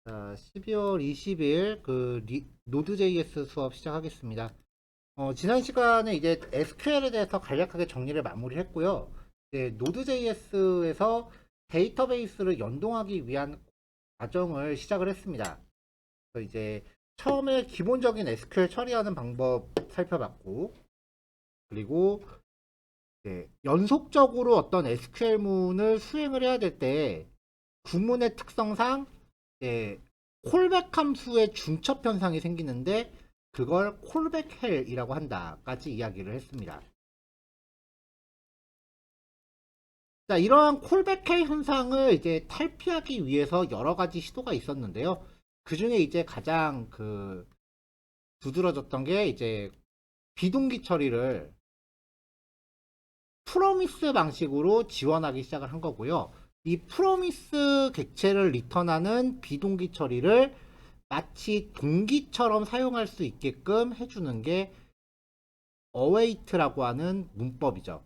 자, 12월 20일 노드.js 수업 시작하겠습니다. 지난 시간에 이제 SQL에 대해서 간략하게 정리를 마무리했고요. 이제 노드.js에서 데이터베이스를 연동하기 위한 과정을 시작을 했습니다. 그래서 이제 처음에 기본적인 SQL 처리하는 방법 살펴봤고, 그리고 이제 연속적으로 어떤 SQL문을 수행을 해야 될 때 구문의 특성상 예, 콜백 함수의 중첩 현상이 생기는데 그걸 콜백 헬이라고 한다까지 이야기를 했습니다. 자, 이러한 콜백 헬 현상을 이제 탈피하기 위해서 여러 가지 시도가 있었는데요. 그 중에 이제 가장 두드러졌던 게 이제 비동기 처리를 프로미스 방식으로 지원하기 시작을 한 거고요. 이 프로미스 객체를 리턴하는 비동기 처리를 마치 동기처럼 사용할 수 있게끔 해주는 게 await라고 하는 문법이죠.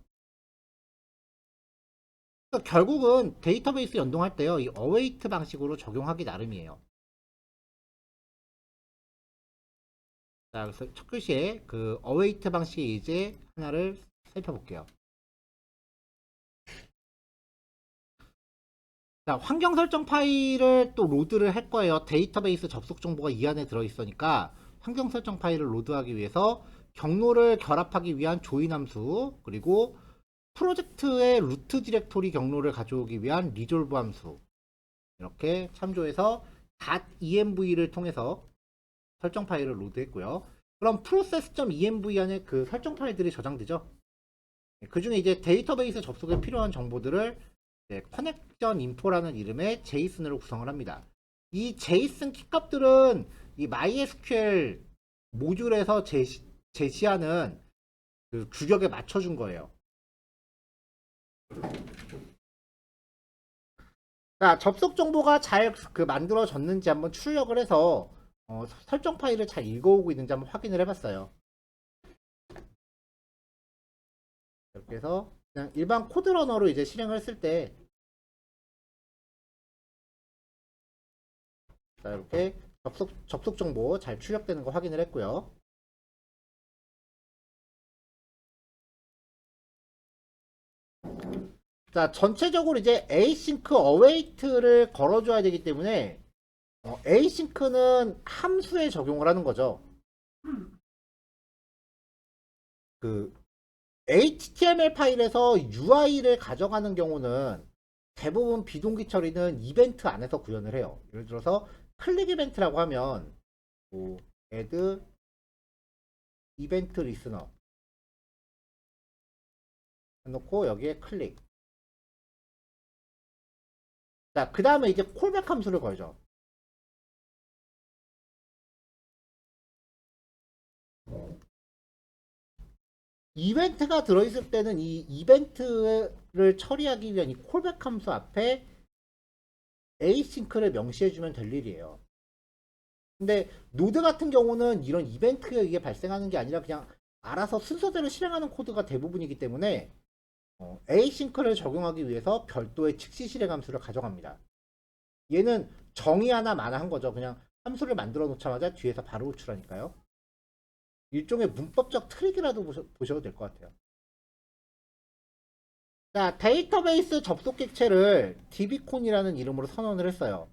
그러니까 결국은 데이터베이스 연동할 때요, 이 await 방식으로 적용하기 나름이에요. 자, 그래서 첫 글씨에 그 await 방식의 예제 하나를 살펴볼게요. 자, 환경 설정 파일을 또 로드를 할 거예요. 데이터베이스 접속 정보가 이 안에 들어있으니까 환경 설정 파일을 로드하기 위해서 경로를 결합하기 위한 조인 함수, 그리고 프로젝트의 루트 디렉토리 경로를 가져오기 위한 리졸브 함수, 이렇게 참조해서 .env를 통해서 설정 파일을 로드했고요. 그럼 process.env 안에 그 설정 파일들이 저장되죠. 그 중에 이제 데이터베이스 접속에 필요한 정보들을 커넥션 인포라는 이름의 제이슨으로 구성을 합니다. 이 제이슨 키값들은 이 MySQL 모듈에서 제시하는 그 규격에 맞춰준 거예요. 자, 접속 정보가 잘 만들어졌는지 한번 출력을 해서 설정 파일을 잘 읽어오고 있는지 한번 확인을 해봤어요. 이렇게 해서 그냥 일반 코드 러너로 이제 실행을 했을 때, 자, 이렇게 접속 정보 잘 출력되는 거 확인을 했고요. 자, 전체적으로 이제 async await를 걸어줘야 되기 때문에 async는 함수에 적용을 하는 거죠. 그 HTML 파일에서 UI를 가져가는 경우는 대부분 비동기 처리는 이벤트 안에서 구현을 해요. 예를 들어서 클릭 이벤트라고 하면 뭐 add 이벤트 리스너 해놓고 여기에 클릭. 자, 그 다음에 이제 콜백 함수를 걸죠. 이벤트가 들어있을 때는 이 이벤트를 처리하기 위한 이 콜백 함수 앞에 async를 명시해주면 될 일이에요. 근데 노드 같은 경우는 이런 이벤트에 의해 발생하는 게 아니라 그냥 알아서 순서대로 실행하는 코드가 대부분이기 때문에 async를 적용하기 위해서 별도의 즉시 실행 함수를 가져갑니다. 얘는 정의 하나 만화한 거죠. 그냥 함수를 만들어 놓자마자 뒤에서 바로 호출하니까요. 일종의 문법적 트릭이라도 보셔도 될 것 같아요. 자, 데이터베이스 접속 객체를 dbcon이라는 이름으로 선언을 했어요.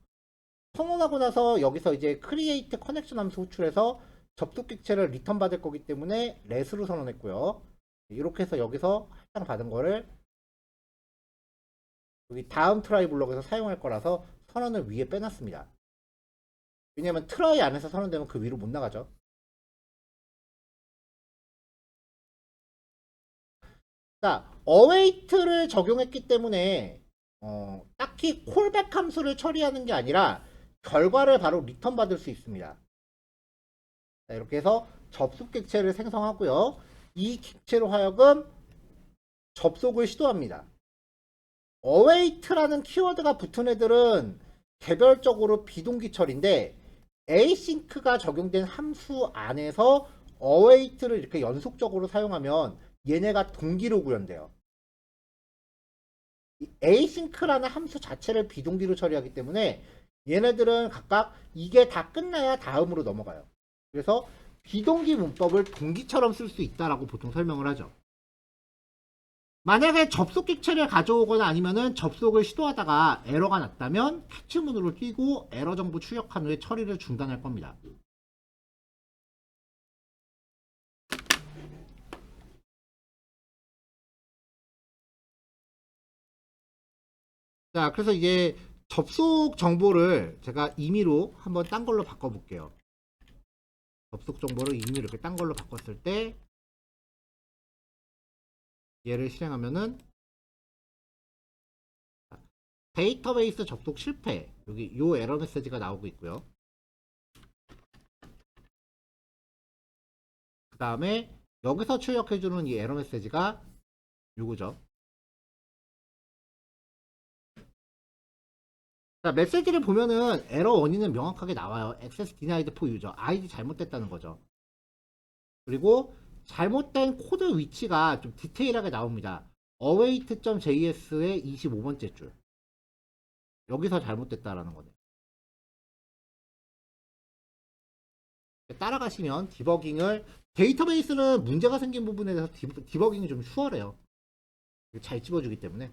선언하고 나서 여기서 이제 create connection 함수 호출해서 접속 객체를 리턴 받을 거기 때문에 let으로 선언했고요. 이렇게 해서 여기서 할당 받은 거를 여기 다음 트라이 블록에서 사용할 거라서 선언을 위에 빼놨습니다. 왜냐면 트라이 안에서 선언되면 그 위로 못 나가죠. 자, await를 적용했기 때문에 딱히 콜백 함수를 처리하는 게 아니라 결과를 바로 리턴 받을 수 있습니다. 자, 이렇게 해서 접속 객체를 생성하고요. 이 객체로 하여금 접속을 시도합니다. await라는 키워드가 붙은 애들은 개별적으로 비동기 처리인데 async가 적용된 함수 안에서 await를 이렇게 연속적으로 사용하면 얘네가 동기로 구현돼요. async라는 함수 자체를 비동기로 처리하기 때문에 얘네들은 각각 이게 다 끝나야 다음으로 넘어가요. 그래서 비동기 문법을 동기처럼 쓸 수 있다라고 보통 설명을 하죠. 만약에 접속 객체를 가져오거나 아니면은 접속을 시도하다가 에러가 났다면 캐치문으로 띄고 에러 정보 출력한 후에 처리를 중단할 겁니다. 자, 그래서 이제 접속 정보를 제가 임의로 한번 딴 걸로 바꿔볼게요. 접속 정보를 임의로 이렇게 딴 걸로 바꿨을 때 얘를 실행하면은 데이터베이스 접속 실패, 여기 요 에러 메시지가 나오고 있고요. 그 다음에 여기서 출력해주는 이 에러 메시지가 요거죠. 자, 메시지를 보면은 에러 원인은 명확하게 나와요. Access denied for user. 아이디 잘못됐다는 거죠. 그리고 잘못된 코드 위치가 좀 디테일하게 나옵니다. await.js의 25번째 줄. 여기서 잘못됐다라는 거네요. 따라가시면 디버깅을, 데이터베이스는 문제가 생긴 부분에 대해서 디버깅이 좀 수월해요. 잘 집어주기 때문에.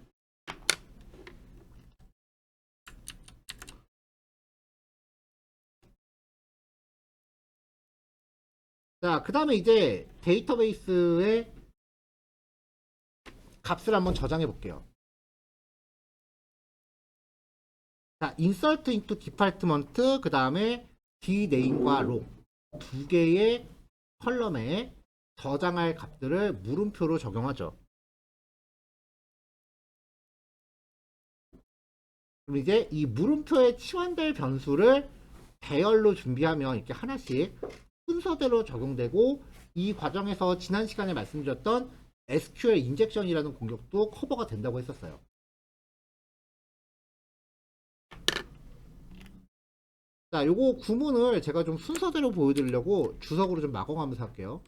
자, 그 다음에 이제 데이터베이스의 값을 한번 저장해 볼게요. 자, insert into department, 그 다음에 dname과 log 두 개의 컬럼에 저장할 값들을 물음표로 적용하죠. 그럼 이제 이 물음표에 치환될 변수를 배열로 준비하면 이렇게 하나씩 순서대로 적용되고, 이 과정에서 지난 시간에 말씀드렸던 SQL 인젝션이라는 공격도 커버가 된다고 했었어요. 자, 요거 구문을 제가 좀 순서대로 보여드리려고 주석으로 좀 마감하면서 할게요.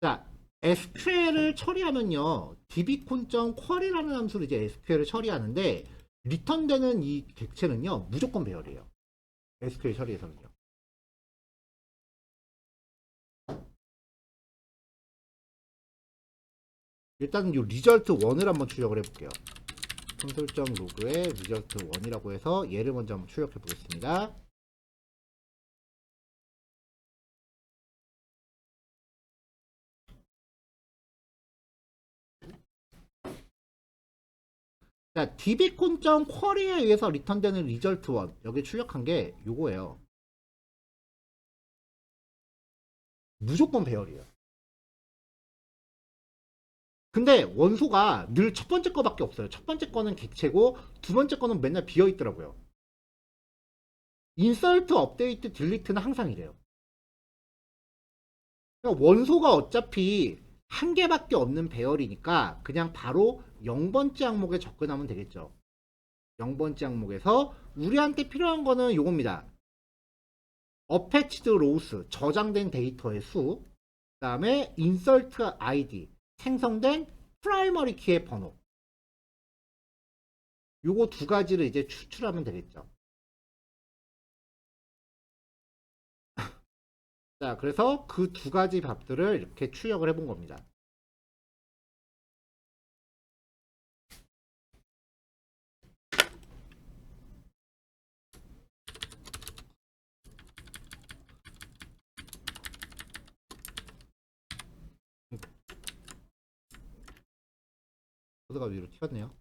자, SQL을 처리하면요, dbcon.query라는 함수로 이제 SQL을 처리하는데, 리턴되는 이 객체는요 무조건 배열이에요. SQL 처리에서는요. 일단은 이 리절트 1을 한번 출력을 해볼게요. 콘솔.log에 리절트 1이라고 해서 얘를 먼저 한번 출력해 보겠습니다. 자, dbcon.query에 의해서 리턴되는 리절트 1, 여기 출력한 게 요거예요. 무조건 배열이에요. 근데 원소가 늘 첫 번째 거밖에 없어요. 첫 번째 거는 객체고 두 번째 거는 맨날 비어 있더라고요. 인서트, 업데이트, 딜리트는 항상 이래요. 그러니까 원소가 어차피 한 개밖에 없는 배열이니까 그냥 바로 0번째 항목에 접근하면 되겠죠. 0번째 항목에서 우리한테 필요한 거는 요겁니다. 어패치드 로우스, 저장된 데이터의 수, 그 다음에 인설트 아이디, 생성된 프라이머리 키의 번호, 요거 두 가지를 이제 추출하면 되겠죠. 자, 그래서 그 두 가지 값들을 이렇게 출력을 해본 겁니다. 코드가 위로 튀었네요.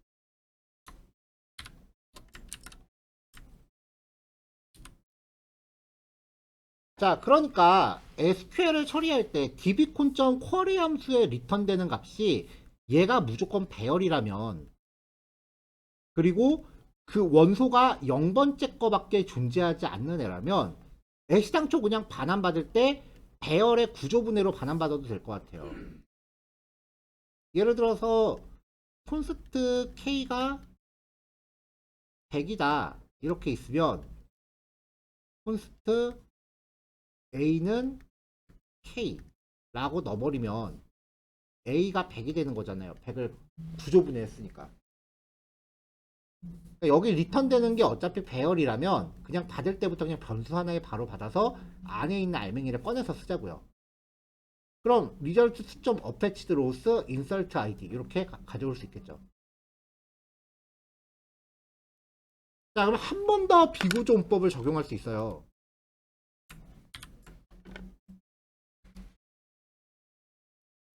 자, 그러니까 SQL을 처리할 때 dbcon.query 함수에 리턴되는 값이 얘가 무조건 배열이라면, 그리고 그 원소가 0번째 거밖에 존재하지 않는 애라면 애시당초 그냥 반환받을 때 배열의 구조분해로 반환받아도 될 것 같아요. 예를 들어서 콘스트 K가 100이다 이렇게 있으면 콘스트 a는 k라고 넣어버리면 a가 100이 되는 거잖아요. 100을 구조분해 했으니까. 그러니까 여기 리턴 되는 게 어차피 배열이라면 그냥 받을 때부터 그냥 변수 하나에 바로 받아서 안에 있는 알맹이를 꺼내서 쓰자고요. 그럼 리절트 수점 어패치드 로스 인설트 아이디 이렇게 가져올 수 있겠죠. 자, 그럼 한 번 더 비구조문법을 적용할 수 있어요.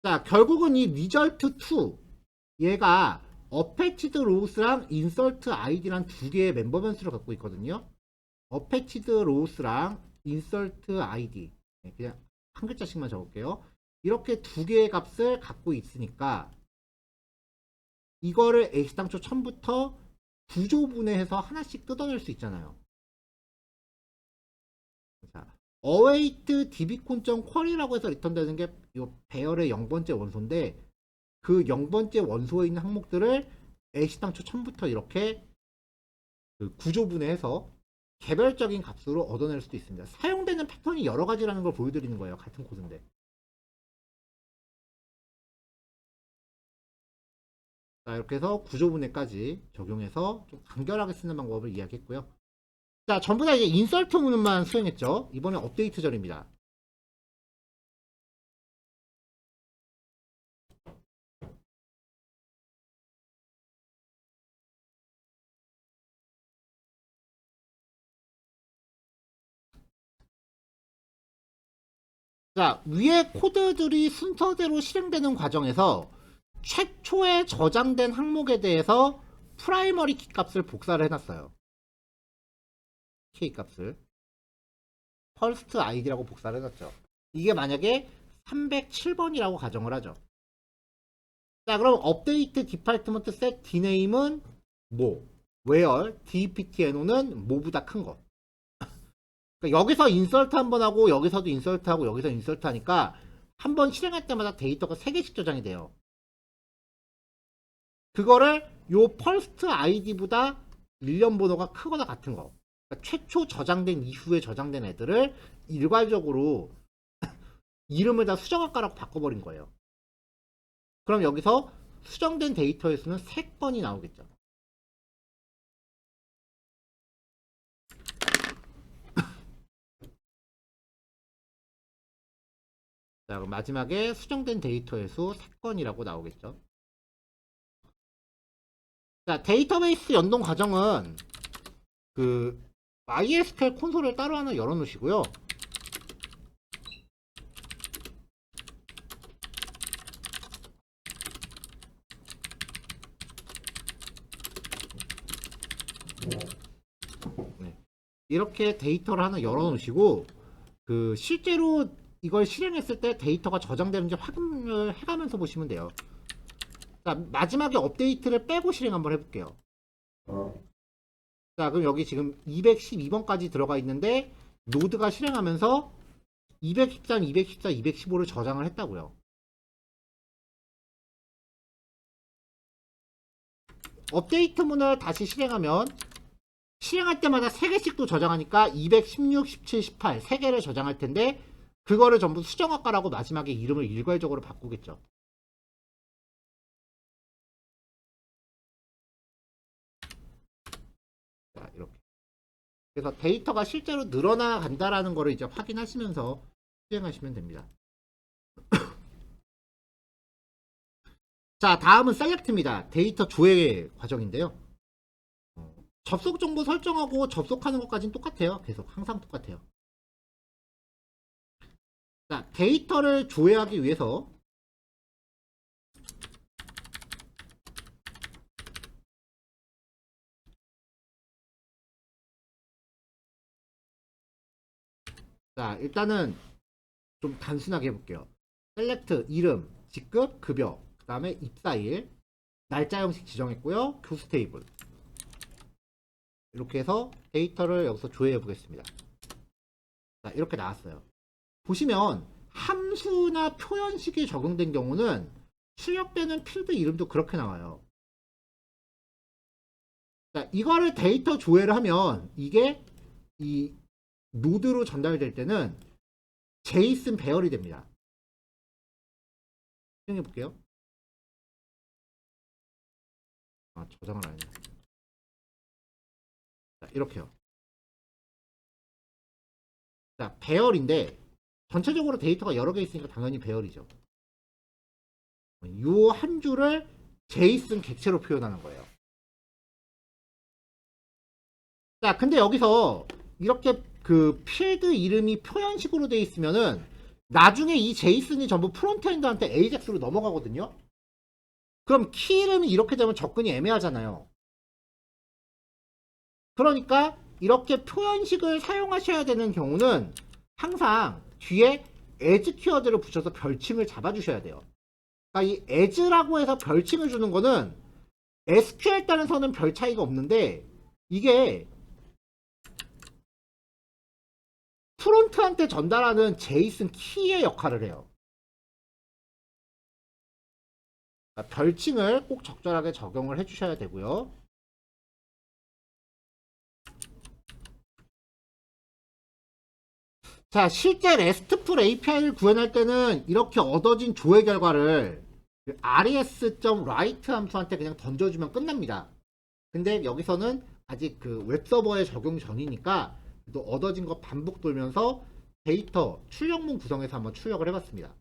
자, 결국은 이 result to 얘가 attached rows랑 insert id란 두 개의 멤버 변수를 갖고 있거든요. attached rows랑 insert id 그냥 한 글자씩만 적을게요. 이렇게 두 개의 값을 갖고 있으니까 이거를 X당초 처음부터 구조분해해서 하나씩 뜯어낼 수 있잖아요. 자, await dbcon.query라고 해서 리턴되는 게 이 배열의 0번째 원소인데 그 0번째 원소에 있는 항목들을 X당초 처음부터 이렇게 그 구조분해해서 개별적인 값으로 얻어낼 수도 있습니다. 사용되는 패턴이 여러 가지라는 걸 보여드리는 거예요. 같은 코드인데. 자, 이렇게 해서 구조분해까지 적용해서 좀 간결하게 쓰는 방법을 이야기했고요. 자, 전부 다 이제 인설트 문만 수행했죠. 이번엔 업데이트 절입니다. 자, 위에 코드들이 순서대로 실행되는 과정에서 최초에 저장된 항목에 대해서 프라이머리 키 값을 복사를 해놨어요. K 값을 퍼스트 아이디라고 복사를 해놨죠. 이게 만약에 307번이라고 가정을 하죠. 자, 그럼 업데이트 디파트먼트 셋 dname은 뭐, where dptno는 뭐보다 큰 거. 그러니까 여기서 인설트 한 번 하고 여기서도 인설트 하고 여기서 인설트 하니까 한 번 실행할 때마다 데이터가 3개씩 저장이 돼요. 그거를 요 퍼스트 아이디보다 일련 번호가 크거나 같은 거. 그러니까 최초 저장된 이후에 저장된 애들을 일괄적으로 이름을 다 수정할까라고 바꿔버린 거예요. 그럼 여기서 수정된 데이터의 수는 3건이 나오겠죠. 자, 그럼 마지막에 수정된 데이터의 수 3건이라고 나오겠죠. 자, 데이터베이스 연동 과정은 그 MySQL 콘솔을 따로 하나 열어 놓으시고요. 네. 이렇게 데이터를 하나 열어 놓으시고 그 실제로 이걸 실행했을 때 데이터가 저장되는지 확인을 해가면서 보시면 돼요. 자, 마지막에 업데이트를 빼고 실행 한번 해볼게요. 자, 그럼 여기 지금 212번까지 들어가 있는데 노드가 실행하면서 213, 214, 215를 저장을 했다고요. 업데이트 문을 다시 실행하면 실행할 때마다 3개씩 또 저장하니까 216, 17, 18 3개를 저장할 텐데 그거를 전부 수정할까라고 마지막에 이름을 일괄적으로 바꾸겠죠. 자, 이렇게. 그래서 데이터가 실제로 늘어나 간다라는 거를 이제 확인하시면서 실행하시면 됩니다. 자, 다음은 셀렉트입니다. 데이터 조회 과정인데요. 접속 정보 설정하고 접속하는 것까지는 똑같아요. 계속 항상 똑같아요. 자, 데이터를 조회하기 위해서 자, 일단은 좀 단순하게 해볼게요. 셀렉트 이름, 직급, 급여, 그 다음에 입사일, 날짜 형식 지정했고요. 교수 테이블. 이렇게 해서 데이터를 여기서 조회해 보겠습니다. 자, 이렇게 나왔어요. 보시면 함수나 표현식이 적용된 경우는 출력되는 필드 이름도 그렇게 나와요. 자, 이거를 데이터 조회를 하면 이게 이 노드로 전달될 때는 제이슨 배열이 됩니다. 실행해 볼게요. 저장을 안 했네. 자, 이렇게요. 자, 배열인데 전체적으로 데이터가 여러 개 있으니까 당연히 배열이죠. 요 한 줄을 제이슨 객체로 표현하는 거예요. 자, 근데 여기서 이렇게 그 필드 이름이 표현식으로 되어 있으면은 나중에 이 제이슨이 전부 프론트엔드한테 AJAX로 넘어가거든요. 그럼 키 이름이 이렇게 되면 접근이 애매하잖아요. 그러니까 이렇게 표현식을 사용하셔야 되는 경우는 항상 뒤에 as 키워드를 붙여서 별칭을 잡아주셔야 돼요. 그러니까 이 as라고 해서 별칭을 주는 거는 SQL 따라서는 별 차이가 없는데 이게 프론트한테 전달하는 제이슨 키의 역할을 해요. 그러니까 별칭을 꼭 적절하게 적용을 해주셔야 되고요. 자, 실제 RESTful API를 구현할 때는 이렇게 얻어진 조회 결과를 res.write 함수한테 그냥 던져주면 끝납니다. 근데 여기서는 아직 그 웹서버에 적용 전이니까 또 얻어진 거 반복 돌면서 데이터 출력문 구성해서 한번 출력을 해봤습니다.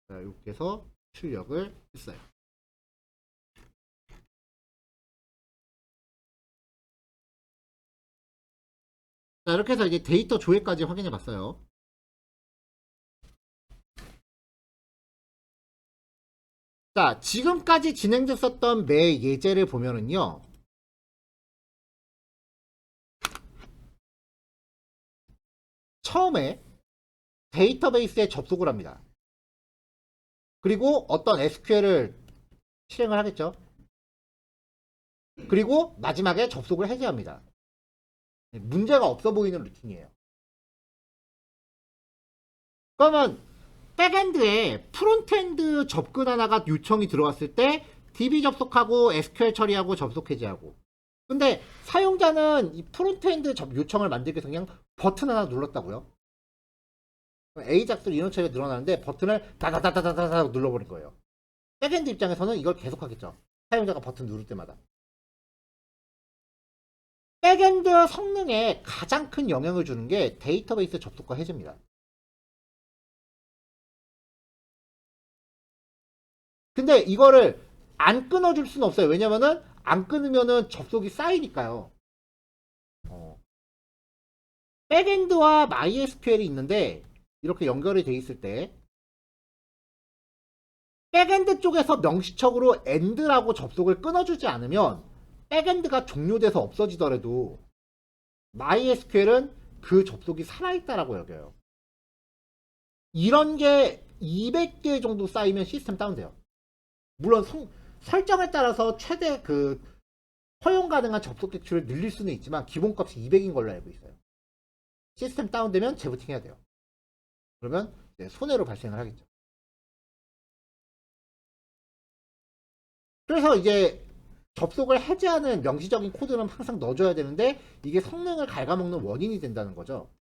자, 이렇게 해서 출력을 했어요. 자, 이렇게 해서 이제 데이터 조회까지 확인해 봤어요. 자, 지금까지 진행됐었던 매 예제를 보면은요. 처음에 데이터베이스에 접속을 합니다. 그리고 어떤 SQL을 실행을 하겠죠. 그리고 마지막에 접속을 해제합니다. 문제가 없어 보이는 루틴이에요. 그러면 백엔드에 프론트엔드 접근 하나가 요청이 들어왔을 때 DB 접속하고 SQL 처리하고 접속 해제하고. 근데 사용자는 이 프론트엔드 요청을 만들기 위해서 그냥 버튼 하나 눌렀다고요. AJAX 인원 처리가 늘어나는데 버튼을 다다다다다다 눌러버린 거예요. 백엔드 입장에서는 이걸 계속 하겠죠. 사용자가 버튼 누를 때마다. 백엔드 성능에 가장 큰 영향을 주는 게 데이터베이스 접속과 해제입니다. 근데 이거를 안 끊어줄 수는 없어요. 왜냐면은 안 끊으면은 접속이 쌓이니까요. 백엔드와 MySQL이 있는데 이렇게 연결이 돼 있을 때 백엔드 쪽에서 명시적으로 end라고 접속을 끊어주지 않으면 백엔드가 종료돼서 없어지더라도 MySQL은 그 접속이 살아있다라고 여겨요. 이런 게 200개 정도 쌓이면 시스템 다운돼요. 물론 설정에 따라서 최대 그 허용 가능한 접속 객수를 늘릴 수는 있지만 기본값이 200인 걸로 알고 있어요. 시스템 다운되면 재부팅 해야 돼요. 그러면 손해로 발생을 하겠죠. 그래서 이제 접속을 해제하는 명시적인 코드는 항상 넣어줘야 되는데 이게 성능을 갉아먹는 원인이 된다는 거죠.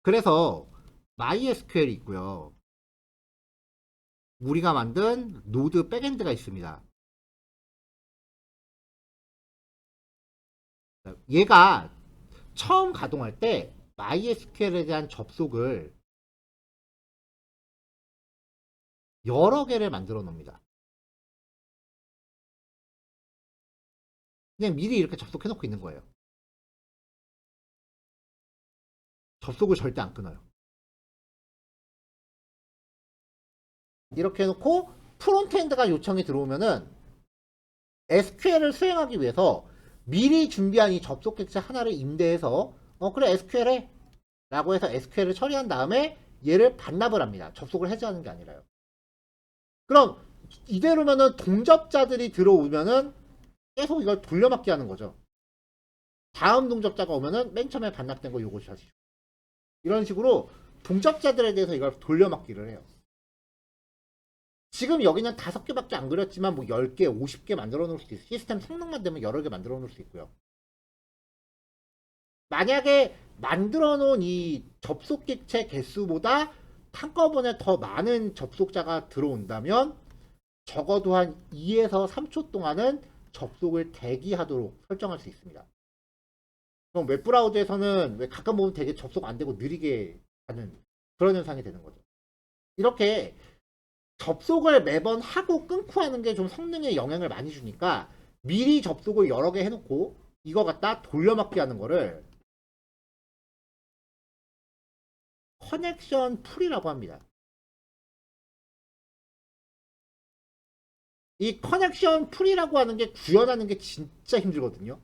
그래서 MySQL이 있고요. 우리가 만든 노드 백엔드가 있습니다. 얘가 처음 가동할 때 MySQL에 대한 접속을 여러 개를 만들어 놓습니다. 그냥 미리 이렇게 접속해 놓고 있는 거예요. 접속을 절대 안 끊어요. 이렇게 해놓고 프론트엔드가 요청이 들어오면은 SQL을 수행하기 위해서 미리 준비한 이 접속 객체 하나를 임대해서 그래 SQL 해 라고 해서 SQL을 처리한 다음에 얘를 반납을 합니다. 접속을 해제하는 게 아니라요. 그럼 이대로면은 동접자들이 들어오면은 계속 이걸 돌려막기 하는 거죠. 다음 동접자가 오면은 맨 처음에 반납된 거 요거 하시죠. 이런 식으로 동접자들에 대해서 이걸 돌려막기를 해요. 지금 여기는 5개밖에 안 그렸지만 뭐 10개, 50개 만들어 놓을 수도 있어요. 시스템 성능만 되면 여러 개 만들어 놓을 수 있고요. 만약에 만들어 놓은 이 접속 객체 개수보다 한꺼번에 더 많은 접속자가 들어온다면 적어도 한 2에서 3초 동안은 접속을 대기하도록 설정할 수 있습니다. 그럼 웹브라우저에서는 왜 가끔 보면 되게 접속 안 되고 느리게 하는 그런 현상이 되는 거죠. 이렇게 접속을 매번 하고 끊고 하는 게 좀 성능에 영향을 많이 주니까 미리 접속을 여러 개 해놓고 이거 갖다 돌려막기 하는 거를 커넥션 풀이라고 합니다. 이 커넥션 풀이라고 하는 게 구현하는 게 진짜 힘들거든요.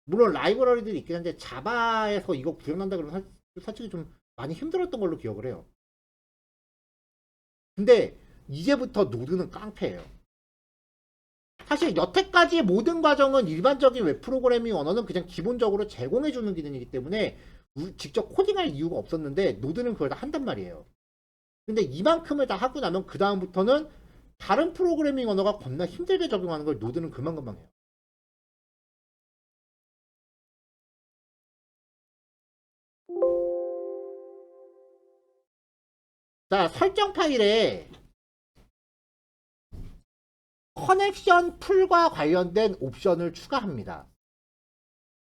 물론 라이브러리들이 있긴 한데 자바에서 이거 구현한다 그러면 솔직히 좀 많이 힘들었던 걸로 기억을 해요. 근데 이제부터 노드는 깡패예요. 사실 여태까지 모든 과정은 일반적인 웹 프로그래밍 언어는 그냥 기본적으로 제공해주는 기능이기 때문에 직접 코딩할 이유가 없었는데 노드는 그걸 다 한단 말이에요. 근데 이만큼을 다 하고 나면 그 다음부터는 다른 프로그래밍 언어가 겁나 힘들게 적용하는 걸 노드는 금방금방 해요. 자, 설정 파일에 커넥션 풀과 관련된 옵션을 추가합니다.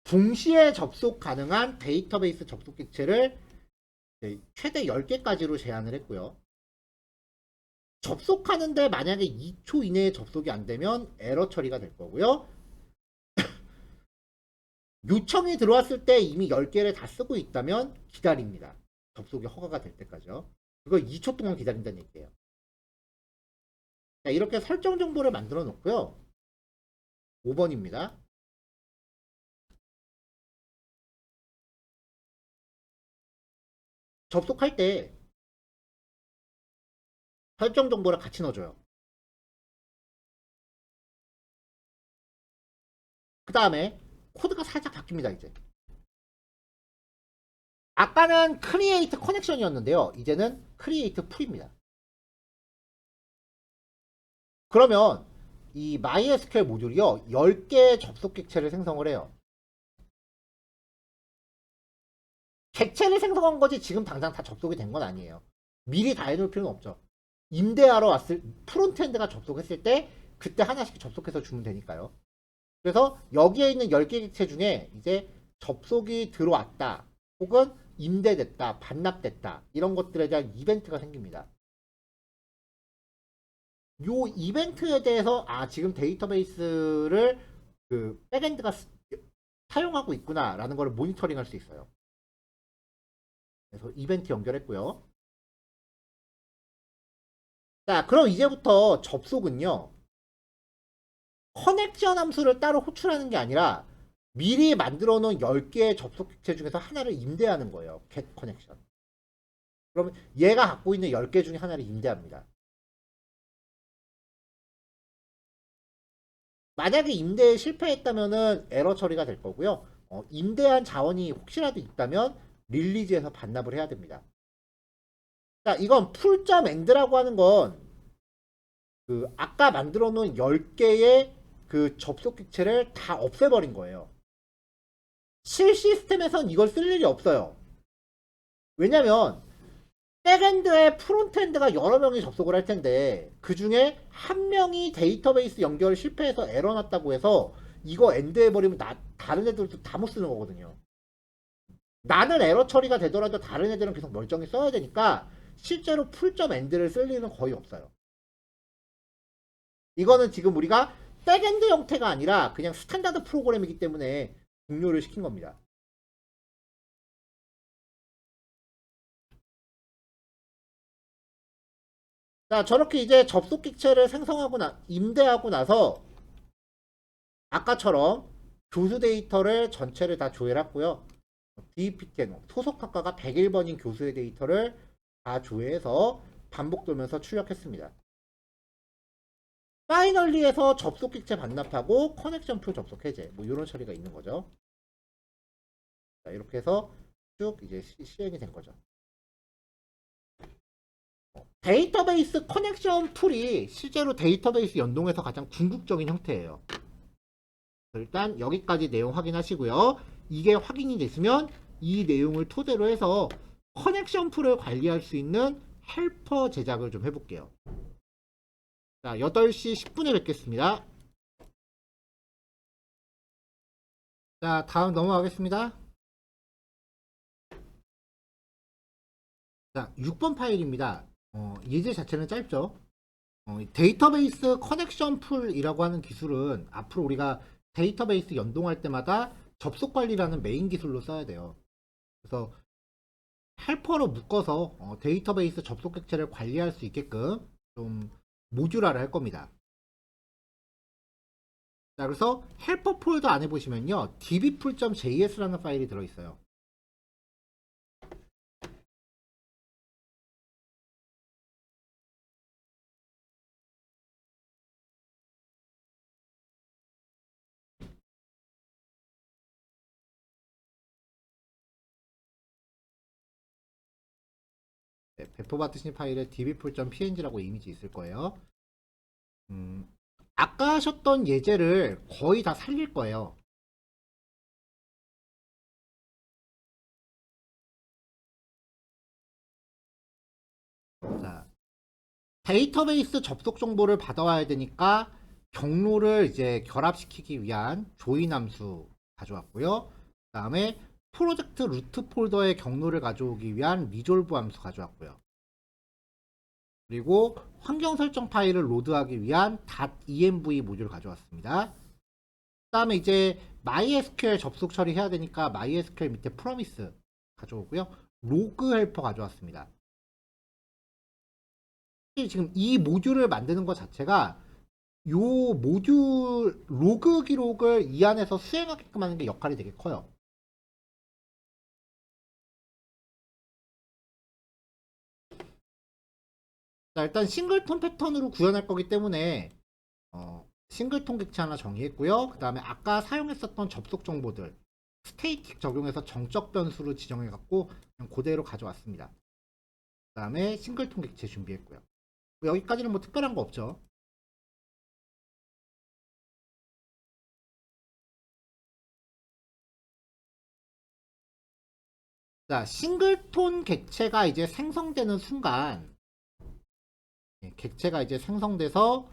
동시에 접속 가능한 데이터베이스 접속 객체를 최대 10개까지로 제한을 했고요. 접속하는데 만약에 2초 이내에 접속이 안 되면 에러 처리가 될 거고요. 요청이 들어왔을 때 이미 10개를 다 쓰고 있다면 기다립니다. 접속이 허가가 될 때까지요. 그거 2초 동안 기다린다는 얘기예요. 자, 이렇게 설정 정보를 만들어 놓고요. 5번입니다. 접속할 때 설정 정보를 같이 넣어줘요. 그 다음에 코드가 살짝 바뀝니다. 이제 아까는 크리에이트 커넥션이었는데요. 이제는 크리에이트 풀입니다. 그러면 이 MySQL 모듈이요 10개의 접속 객체를 생성을 해요. 객체를 생성한 거지 지금 당장 다 접속이 된 건 아니에요. 미리 다 해놓을 필요는 없죠. 임대하러 왔을 프론트엔드가 접속했을 때 그때 하나씩 접속해서 주면 되니까요. 그래서 여기에 있는 10개 객체 중에 이제 접속이 들어왔다 혹은 임대됐다 반납됐다 이런 것들에 대한 이벤트가 생깁니다. 요 이벤트에 대해서 지금 데이터베이스를 그 백엔드가 사용하고 있구나 라는 걸 모니터링 할 수 있어요. 그래서 이벤트 연결했고요. 자, 그럼 이제부터 접속은요 커넥션 함수를 따로 호출하는 게 아니라 미리 만들어 놓은 10개의 접속 객체 중에서 하나를 임대하는 거예요. get connection. 그러면 얘가 갖고 있는 10개 중에 하나를 임대합니다. 만약에 임대에 실패했다면은 에러 처리가 될 거고요. 임대한 자원이 혹시라도 있다면 릴리즈에서 반납을 해야 됩니다. 자, 이건 풀.end라고 하는 건 그 아까 만들어 놓은 10개의 그 접속 객체를 다 없애버린 거예요. 실 시스템에선 이걸 쓸 일이 없어요. 왜냐면 백엔드에 프론트엔드가 여러 명이 접속을 할 텐데 그 중에 한 명이 데이터베이스 연결 실패해서 에러 났다고 해서 이거 엔드 해버리면 다른 애들도 다 못 쓰는 거거든요. 나는 에러 처리가 되더라도 다른 애들은 계속 멀쩡히 써야 되니까 실제로 풀.end를 쓸 일은 거의 없어요. 이거는 지금 우리가 백엔드 형태가 아니라 그냥 스탠다드 프로그램이기 때문에 종료를 시킨 겁니다. 자, 저렇게 이제 접속 객체를 생성하고 임대하고 나서 아까처럼 교수 데이터를 전체를 다 조회했고요. DPTN 소속학과가 101번인 교수의 데이터를 다 조회해서 반복 돌면서 출력했습니다. 파이널리에서 접속 객체 반납하고 커넥션 풀 접속 해제 뭐 이런 처리가 있는 거죠. 자, 이렇게 해서 쭉 이제 실행이 된 거죠. 데이터베이스 커넥션 툴이 실제로 데이터베이스 연동에서 가장 궁극적인 형태예요. 일단 여기까지 내용 확인하시고요. 이게 확인이 됐으면 이 내용을 토대로 해서 커넥션 풀을 관리할 수 있는 헬퍼 제작을 좀 해볼게요. 자, 8시 10분에 뵙겠습니다. 자, 다음 넘어가겠습니다. 자, 6번 파일입니다. 예제 자체는 짧죠. 데이터베이스 커넥션 풀이라고 하는 기술은 앞으로 우리가 데이터베이스 연동할 때마다 접속 관리라는 메인 기술로 써야 돼요. 그래서 헬퍼로 묶어서 데이터베이스 접속 객체를 관리할 수 있게끔 좀 모듈화를 할 겁니다. 자, 그래서 헬퍼 폴더 안에 보시면요, dbpool.js라는 파일이 들어있어요. 네, 배포 받으신 파일에 dbpool.png라고 이미지 있을 거예요. 아까 하셨던 예제를 거의 다 살릴 거예요. 자, 데이터베이스 접속 정보를 받아와야 되니까 경로를 이제 결합시키기 위한 조인 함수 가져왔고요. 그 다음에 프로젝트 루트 폴더의 경로를 가져오기 위한 리졸브 함수 가져왔고요. 그리고 환경 설정 파일을 로드하기 위한 .env 모듈 가져왔습니다. 그 다음에 이제 MySQL 접속 처리해야 되니까 MySQL 밑에 프로미스 가져오고요. 로그 헬퍼 가져왔습니다. 지금 이 모듈을 만드는 것 자체가 요 모듈 로그 기록을 이 안에서 수행하게끔 하는 게 역할이 되게 커요. 자, 일단 싱글톤 패턴으로 구현할 거기 때문에 싱글톤 객체 하나 정의했고요. 그 다음에 아까 사용했었던 접속 정보들 스테이틱 적용해서 정적 변수로 지정해 갖고 그냥 그대로 가져왔습니다. 그 다음에 싱글톤 객체 준비했고요. 여기까지는 뭐 특별한 거 없죠. 자, 싱글톤 객체가 이제 생성되는 순간 객체가 이제 생성돼서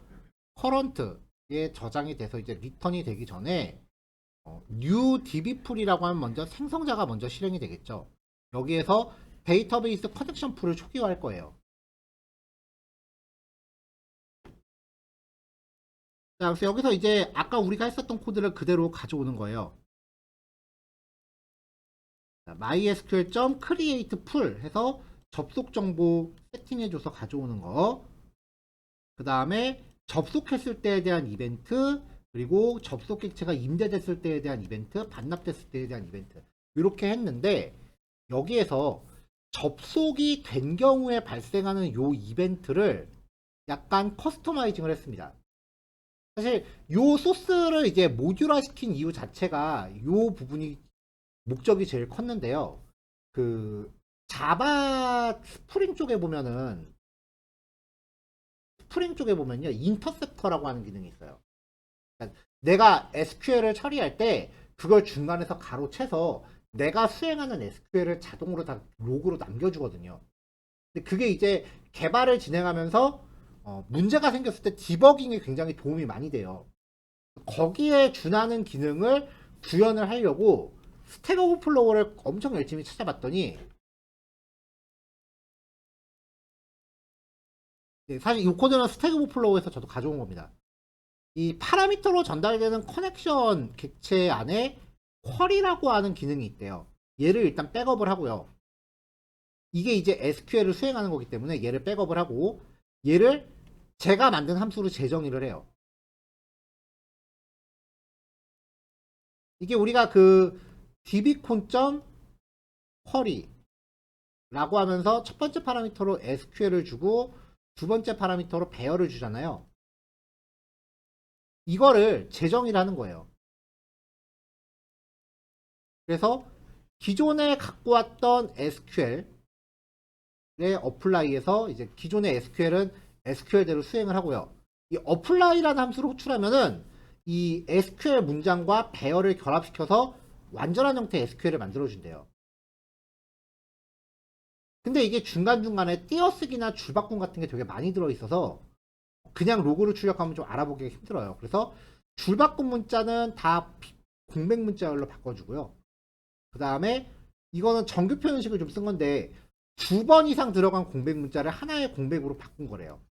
커런트에 저장이 돼서 이제 리턴이 되기 전에 new dbpool이라고 하면 먼저 생성자가 먼저 실행이 되겠죠. 여기에서 데이터베이스 커넥션 풀을 초기화할 거예요. 자, 그래서 여기서 이제 아까 우리가 했었던 코드를 그대로 가져오는 거예요. mysql.create pool 해서 접속 정보 세팅해줘서 가져오는 거. 그 다음에 접속했을 때에 대한 이벤트, 그리고 접속 객체가 임대됐을 때에 대한 이벤트, 반납됐을 때에 대한 이벤트. 이렇게 했는데 여기에서 접속이 된 경우에 발생하는 요 이벤트를 약간 커스터마이징을 했습니다. 사실 요 소스를 이제 모듈화 시킨 이유 자체가 요 부분이 목적이 제일 컸는데요. 그 자바 스프링 쪽에 보면은 스프링 쪽에 보면요, 인터셉터라고 하는 기능이 있어요. 그러니까 내가 SQL을 처리할 때 그걸 중간에서 가로채서 내가 수행하는 SQL을 자동으로 다 로그로 남겨주거든요. 근데 그게 이제 개발을 진행하면서 문제가 생겼을 때 디버깅에 굉장히 도움이 많이 돼요. 거기에 준하는 기능을 구현을 하려고 스택 오버플로우를 엄청 열심히 찾아봤더니 사실 이 코드는 스택 오버플로우에서 저도 가져온 겁니다. 이 파라미터로 전달되는 커넥션 객체 안에 쿼리라고 하는 기능이 있대요. 얘를 일단 백업을 하고요. 이게 이제 SQL을 수행하는 거기 때문에 얘를 백업을 하고 얘를 제가 만든 함수로 재정의를 해요. 이게 우리가 그 dbcon.query 라고 하면서 첫 번째 파라미터로 SQL을 주고 두 번째 파라미터로 배열을 주잖아요. 이거를 재정의를 하는 거예요. 그래서 기존에 갖고 왔던 SQL의 어플라이에서 이제 기존의 SQL은 SQL대로 수행을 하고요. 이 어플라이라는 함수를 호출하면은 이 SQL 문장과 배열을 결합시켜서 완전한 형태의 SQL을 만들어준대요. 근데 이게 중간중간에 띄어쓰기나 줄바꿈 같은 게 되게 많이 들어있어서 그냥 로그로 출력하면 좀 알아보기가 힘들어요. 그래서 줄바꿈 문자는 다 공백 문자열로 바꿔주고요. 그 다음에 이거는 정규 표현식을 좀 쓴 건데 2번 이상 들어간 공백 문자를 하나의 공백으로 바꾼 거래요.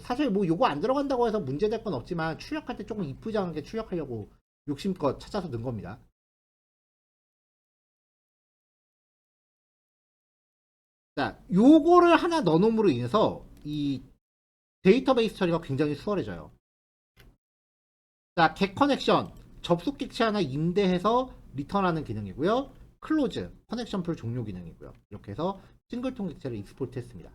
사실 뭐 요거 안 들어간다고 해서 문제될 건 없지만 출력할 때 조금 이쁘지 않게 출력하려고 욕심껏 찾아서 넣은 겁니다. 자, 요거를 하나 넣어놓음으로 인해서 이 데이터베이스 처리가 굉장히 수월해져요. 자, get 커넥션 접속 객체 하나 임대해서 리턴하는 기능이고요. 클로즈 커넥션 풀 종료 기능이고요. 이렇게 해서 싱글통 객체를 익스포트 했습니다.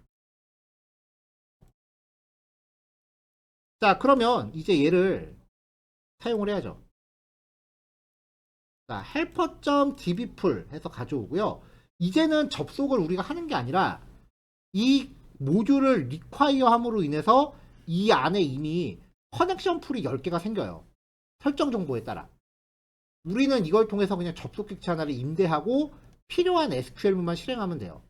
자, 그러면 이제 얘를 사용을 해야죠. 자, helper.db풀 해서 가져오고요. 이제는 접속을 우리가 하는 게 아니라 이 모듈을 require 함으로 인해서 이 안에 이미 커넥션 풀이 10개가 생겨요. 설정 정보에 따라. 우리는 이걸 통해서 그냥 접속 객체 하나를 임대하고 필요한 SQL문만 실행하면 돼요.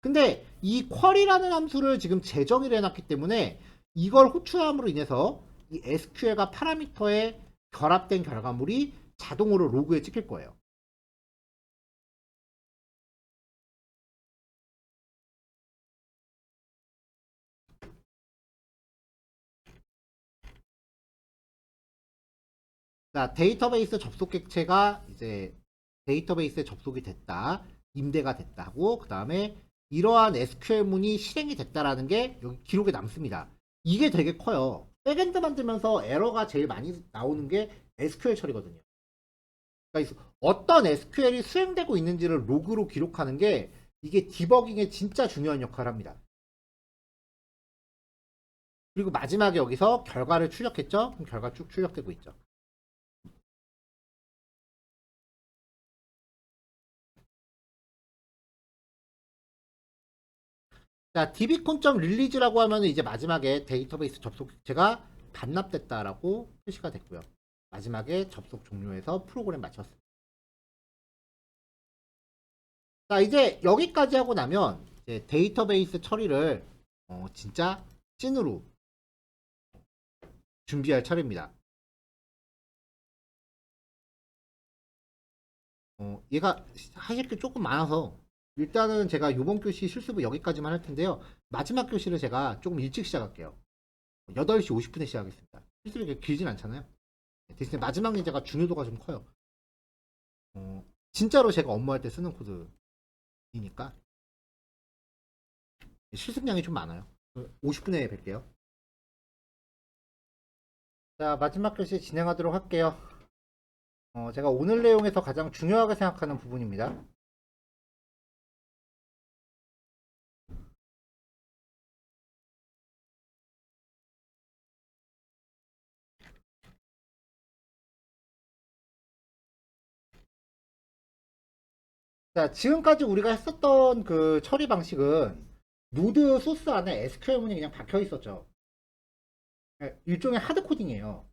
근데 이 쿼리라는 함수를 지금 재정의를 해놨기 때문에 이걸 호출함으로 인해서 이 SQL과 파라미터에 결합된 결과물이 자동으로 로그에 찍힐 거예요. 자, 데이터베이스 접속 객체가 이제 데이터베이스에 접속이 됐다, 임대가 됐다고, 그 다음에 이러한 SQL문이 실행이 됐다라는 게 여기 기록에 남습니다. 이게 되게 커요. 백엔드 만들면서 에러가 제일 많이 나오는 게 SQL 처리거든요. 그러니까 어떤 SQL이 수행되고 있는지를 로그로 기록하는 게 이게 디버깅에 진짜 중요한 역할을 합니다. 그리고 마지막에 여기서 결과를 출력했죠? 그럼 결과 쭉 출력되고 있죠. 자, dbcon.release라고 하면 이제 마지막에 데이터베이스 접속 객체가 반납됐다라고 표시가 됐고요. 마지막에 접속 종료해서 프로그램 마쳤습니다. 자, 이제 여기까지 하고 나면 이제 데이터베이스 처리를 진짜 찐으로 준비할 차례입니다. 얘가 하실 게 조금 많아서 일단은 제가 이번 교시 실습을 여기까지만 할 텐데요. 마지막 교시를 제가 조금 일찍 시작할게요. 8시 50분에 시작하겠습니다. 실습이 그렇게 길진 않잖아요. 대신에 마지막 예제가 중요도가 좀 커요. 진짜로 제가 업무할 때 쓰는 코드이니까 실습량이 좀 많아요. 50분에 뵐게요. 자, 마지막 교시 진행하도록 할게요. 제가 오늘 내용에서 가장 중요하게 생각하는 부분입니다. 자, 지금까지 우리가 했었던 그 처리 방식은 노드 소스 안에 SQL문이 그냥 박혀 있었죠. 일종의 하드 코딩이에요.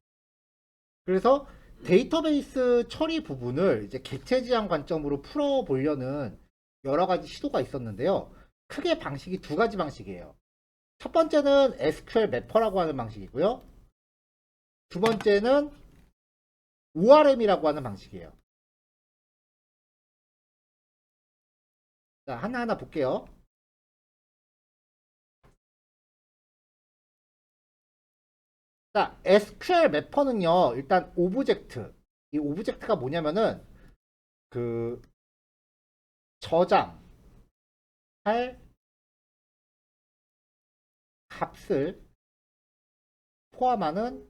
그래서 데이터베이스 처리 부분을 이제 객체 지향 관점으로 풀어보려는 여러 가지 시도가 있었는데요. 크게 방식이 두 가지 방식이에요. 첫 번째는 SQL 매퍼라고 하는 방식이고요. 두 번째는 ORM이라고 하는 방식이에요. 자, 하나하나 볼게요. 자, SQL 매퍼는요, 일단 오브젝트. 이 오브젝트가 뭐냐면은, 그, 저장할 값을 포함하는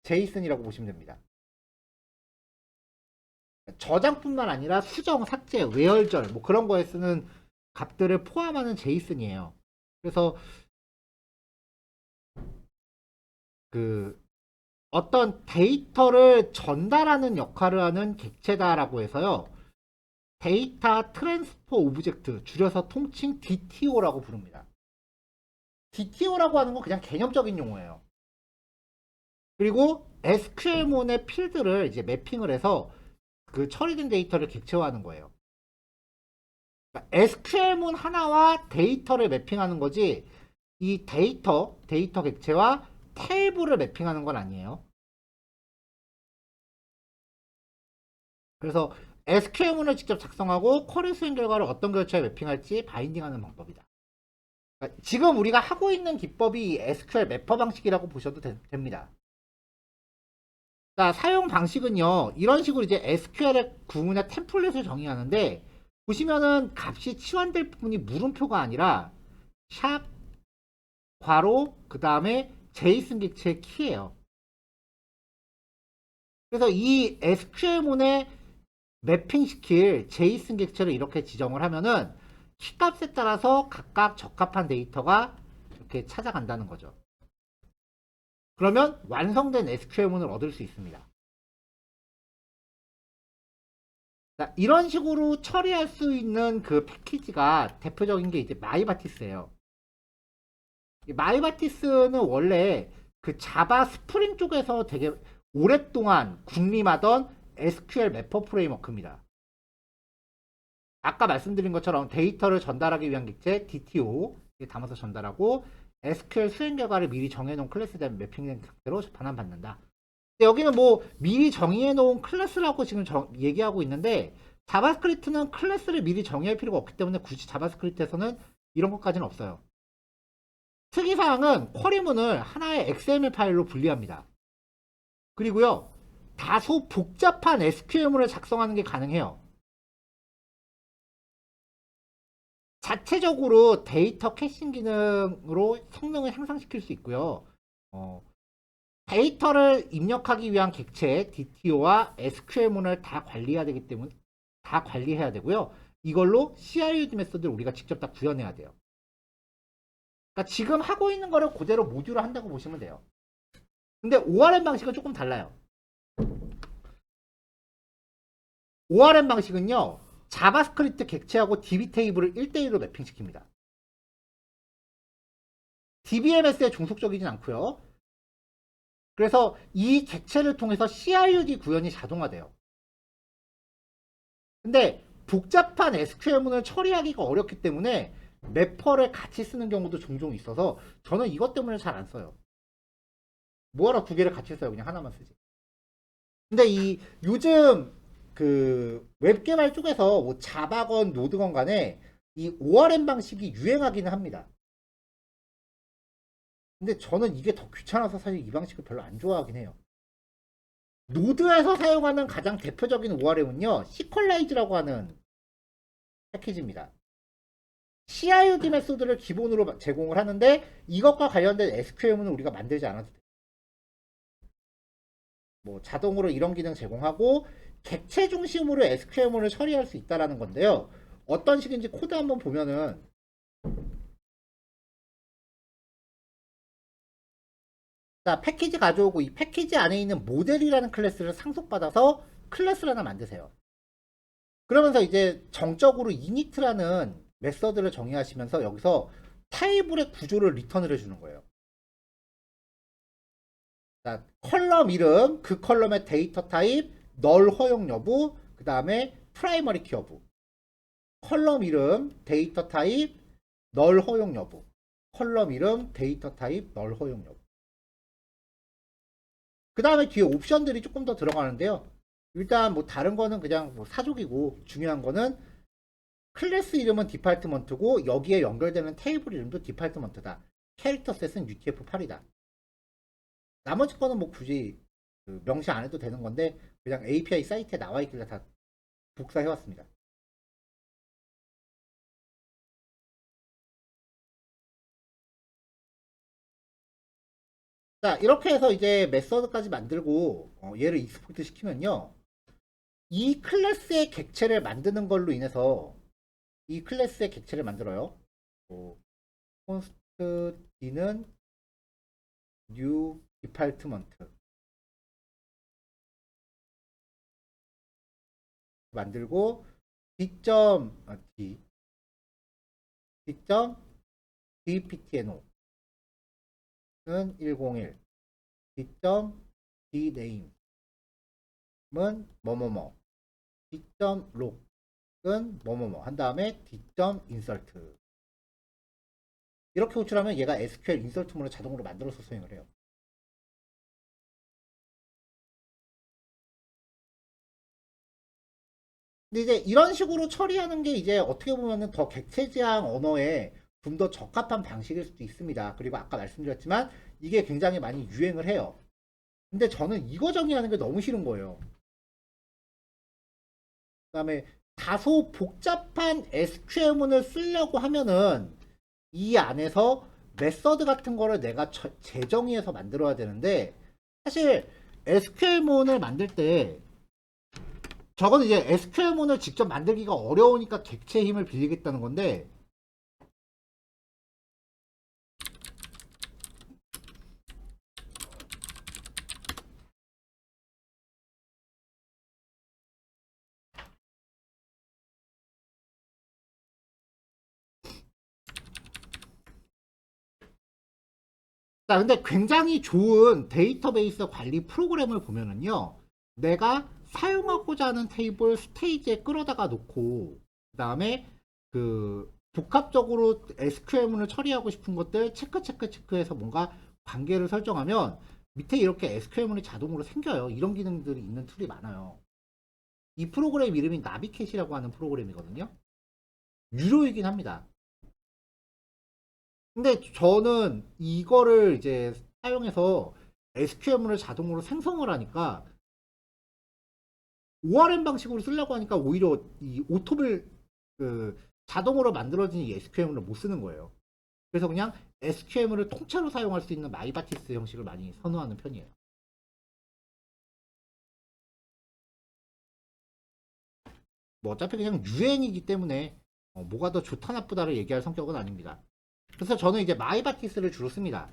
제이슨이라고 보시면 됩니다. 저장뿐만 아니라 수정, 삭제, 외열절, 뭐 그런 거에 쓰는 값들을 포함하는 제이슨이에요. 그래서 그 어떤 데이터를 전달하는 역할을 하는 객체다라고 해서요. 데이터 트랜스퍼 오브젝트, 줄여서 통칭 DTO라고 부릅니다. DTO라고 하는 건 그냥 개념적인 용어예요. 그리고 SQL문의 필드를 이제 매핑을 해서 그 처리된 데이터를 객체화하는 거예요. 그러니까 SQL문 하나와 데이터를 매핑하는 거지, 이 데이터 객체와 테이블을 매핑하는 건 아니에요. 그래서 SQL문을 직접 작성하고 쿼리 수행 결과를 어떤 결처에 매핑할지 바인딩하는 방법이다. 그러니까 지금 우리가 하고 있는 기법이 SQL 매퍼 방식이라고 보셔도 됩니다. 그러니까 사용 방식은요, 이런 식으로 이제 SQL의 구문의 템플릿을 정의하는데, 보시면은 값이 치환될 부분이 물음표가 아니라 샵 괄호 그 다음에 제이슨 객체의 키예요. 그래서 이 SQL문에 매핑시킬 제이슨 객체를 이렇게 지정을 하면은 키값에 따라서 각각 적합한 데이터가 이렇게 찾아간다는 거죠. 그러면 완성된 SQL문을 얻을 수 있습니다. 자, 이런 식으로 처리할 수 있는 그 패키지가 대표적인 게 이제 마이바티스예요. 마이바티스는 원래 그 자바 스프링 쪽에서 되게 오랫동안 군림하던 SQL 매퍼 프레임워크입니다. 아까 말씀드린 것처럼 데이터를 전달하기 위한 객체 DTO 담아서 전달하고 SQL 수행 결과를 미리 정해놓은 클래스에 대한 매핑된 상태로 반환받는다. 여기는 뭐 미리 정의해놓은 클래스라고 지금 얘기하고 있는데, 자바스크립트는 클래스를 미리 정의할 필요가 없기 때문에 굳이 자바스크립트에서는 이런 것까지는 없어요. 특이사항은 쿼리문을 하나의 XML 파일로 분리합니다. 그리고요, 다소 복잡한 SQL문을 작성하는 게 가능해요. 자체적으로 데이터 캐싱 기능으로 성능을 향상시킬 수 있고요. 데이터를 입력하기 위한 객체 DTO와 SQL문을 다 관리해야 되기 때문에 다 관리해야 되고요. 이걸로 CRUD 메소드를 우리가 직접 다 구현해야 돼요. 그러니까 지금 하고 있는 거를 그대로 모듈을 한다고 보시면 돼요. 근데 ORM 방식은 조금 달라요. ORM 방식은요, 자바스크립트 객체하고 DB 테이블을 1대1로 매핑시킵니다. DBMS에 중속적이진 않고요. 그래서 이 객체를 통해서 CRUD 구현이 자동화돼요. 근데 복잡한 SQL문을 처리하기가 어렵기 때문에 매퍼를 같이 쓰는 경우도 종종 있어서 저는 이것 때문에 잘 안 써요. 뭐하러 두 개를 같이 써요? 그냥 하나만 쓰지. 근데 이 요즘 그 웹개발 쪽에서 뭐 자바건 노드건 간에 이 ORM 방식이 유행하기는 합니다. 근데 저는 이게 더 귀찮아서 사실 이 방식을 별로 안 좋아하긴 해요. 노드에서 사용하는 가장 대표적인 ORM은요, 시퀄라이즈라고 하는 패키지입니다. CRUD 메소드를 기본으로 제공을 하는데, 이것과 관련된 SQL문은 우리가 만들지 않아도 돼요. 뭐 자동으로 이런 기능 제공하고 객체 중심으로 SQL문을 처리할 수 있다는 건데요. 어떤 식인지 코드 한번 보면은, 자, 패키지 가져오고 이 패키지 안에 있는 모델이라는 클래스를 상속받아서 클래스를 하나 만드세요. 그러면서 이제 정적으로 init라는 메서드를 정의하시면서 여기서 타입의 구조를 리턴을 해주는 거예요. 자, 컬럼 이름, 그 컬럼의 데이터 타입, 널 허용 여부, 그 다음에 프라이머리 키 여부. 컬럼 이름, 데이터 타입, 널 허용 여부. 컬럼 이름, 데이터 타입, 널 허용 여부. 그 다음에 뒤에 옵션들이 조금 더 들어가는데요. 일단 뭐 다른 거는 그냥 뭐 사족이고, 중요한 거는 클래스 이름은 디파트먼트고 여기에 연결되는 테이블 이름도 디파트먼트다. 캐릭터 셋은 UTF-8이다. 나머지 거는 뭐 굳이 그 명시 안 해도 되는 건데 그냥 API 사이트에 나와 있길래 다 복사해 왔습니다. 자, 이렇게 해서 이제 메서드까지 만들고 얘를 익스포트 시키면요, 이 클래스의 객체를 만드는 걸로 인해서 이 클래스의 객체를 만들어요. 콘스트 D는 new department, 만들고 D dptno는 101 dname은 뭐뭐뭐 d.log은 뭐뭐뭐 한 다음에 d.insert 이렇게 호출하면 얘가 SQL 인설트문을 자동으로 만들어서 수행을 해요. 근데 이제 이런 식으로 처리하는 게 이제 어떻게 보면은 더 객체지향 언어에 좀 더 적합한 방식일 수도 있습니다. 그리고 아까 말씀드렸지만 이게 굉장히 많이 유행을 해요. 근데 저는 이거 정의하는 게 너무 싫은 거예요. 그다음에 다소 복잡한 SQL문을 쓰려고 하면은 이 안에서 메서드 같은 거를 내가 재정의해서 만들어야 되는데 사실 SQL문을 만들 때 저거는 이제 SQL문을 직접 만들기가 어려우니까 객체의 힘을 빌리겠다는 건데 자, 근데 굉장히 좋은 데이터베이스 관리 프로그램을 보면은요, 내가 사용하고자 하는 테이블 스테이지에 끌어다가 놓고, 그 다음에 그 복합적으로 SQL문을 처리하고 싶은 것들 체크해서 뭔가 관계를 설정하면 밑에 이렇게 SQL문이 자동으로 생겨요. 이런 기능들이 있는 툴이 많아요. 이 프로그램 이름이 나비캣이라고 하는 프로그램이거든요. 유료이긴 합니다. 근데 저는 이거를 이제 사용해서 SQL문을 자동으로 생성을 하니까 ORM 방식으로 쓰려고 하니까 오히려 이 오토빌 그 자동으로 만들어진 이 SQL문을 못 쓰는 거예요. 그래서 그냥 SQL문을 통째로 사용할 수 있는 마이바티스 형식을 많이 선호하는 편이에요. 뭐 어차피 그냥 유행이기 때문에 뭐가 더 좋다 나쁘다를 얘기할 성격은 아닙니다. 그래서 저는 이제 마이바티스를 주로 씁니다.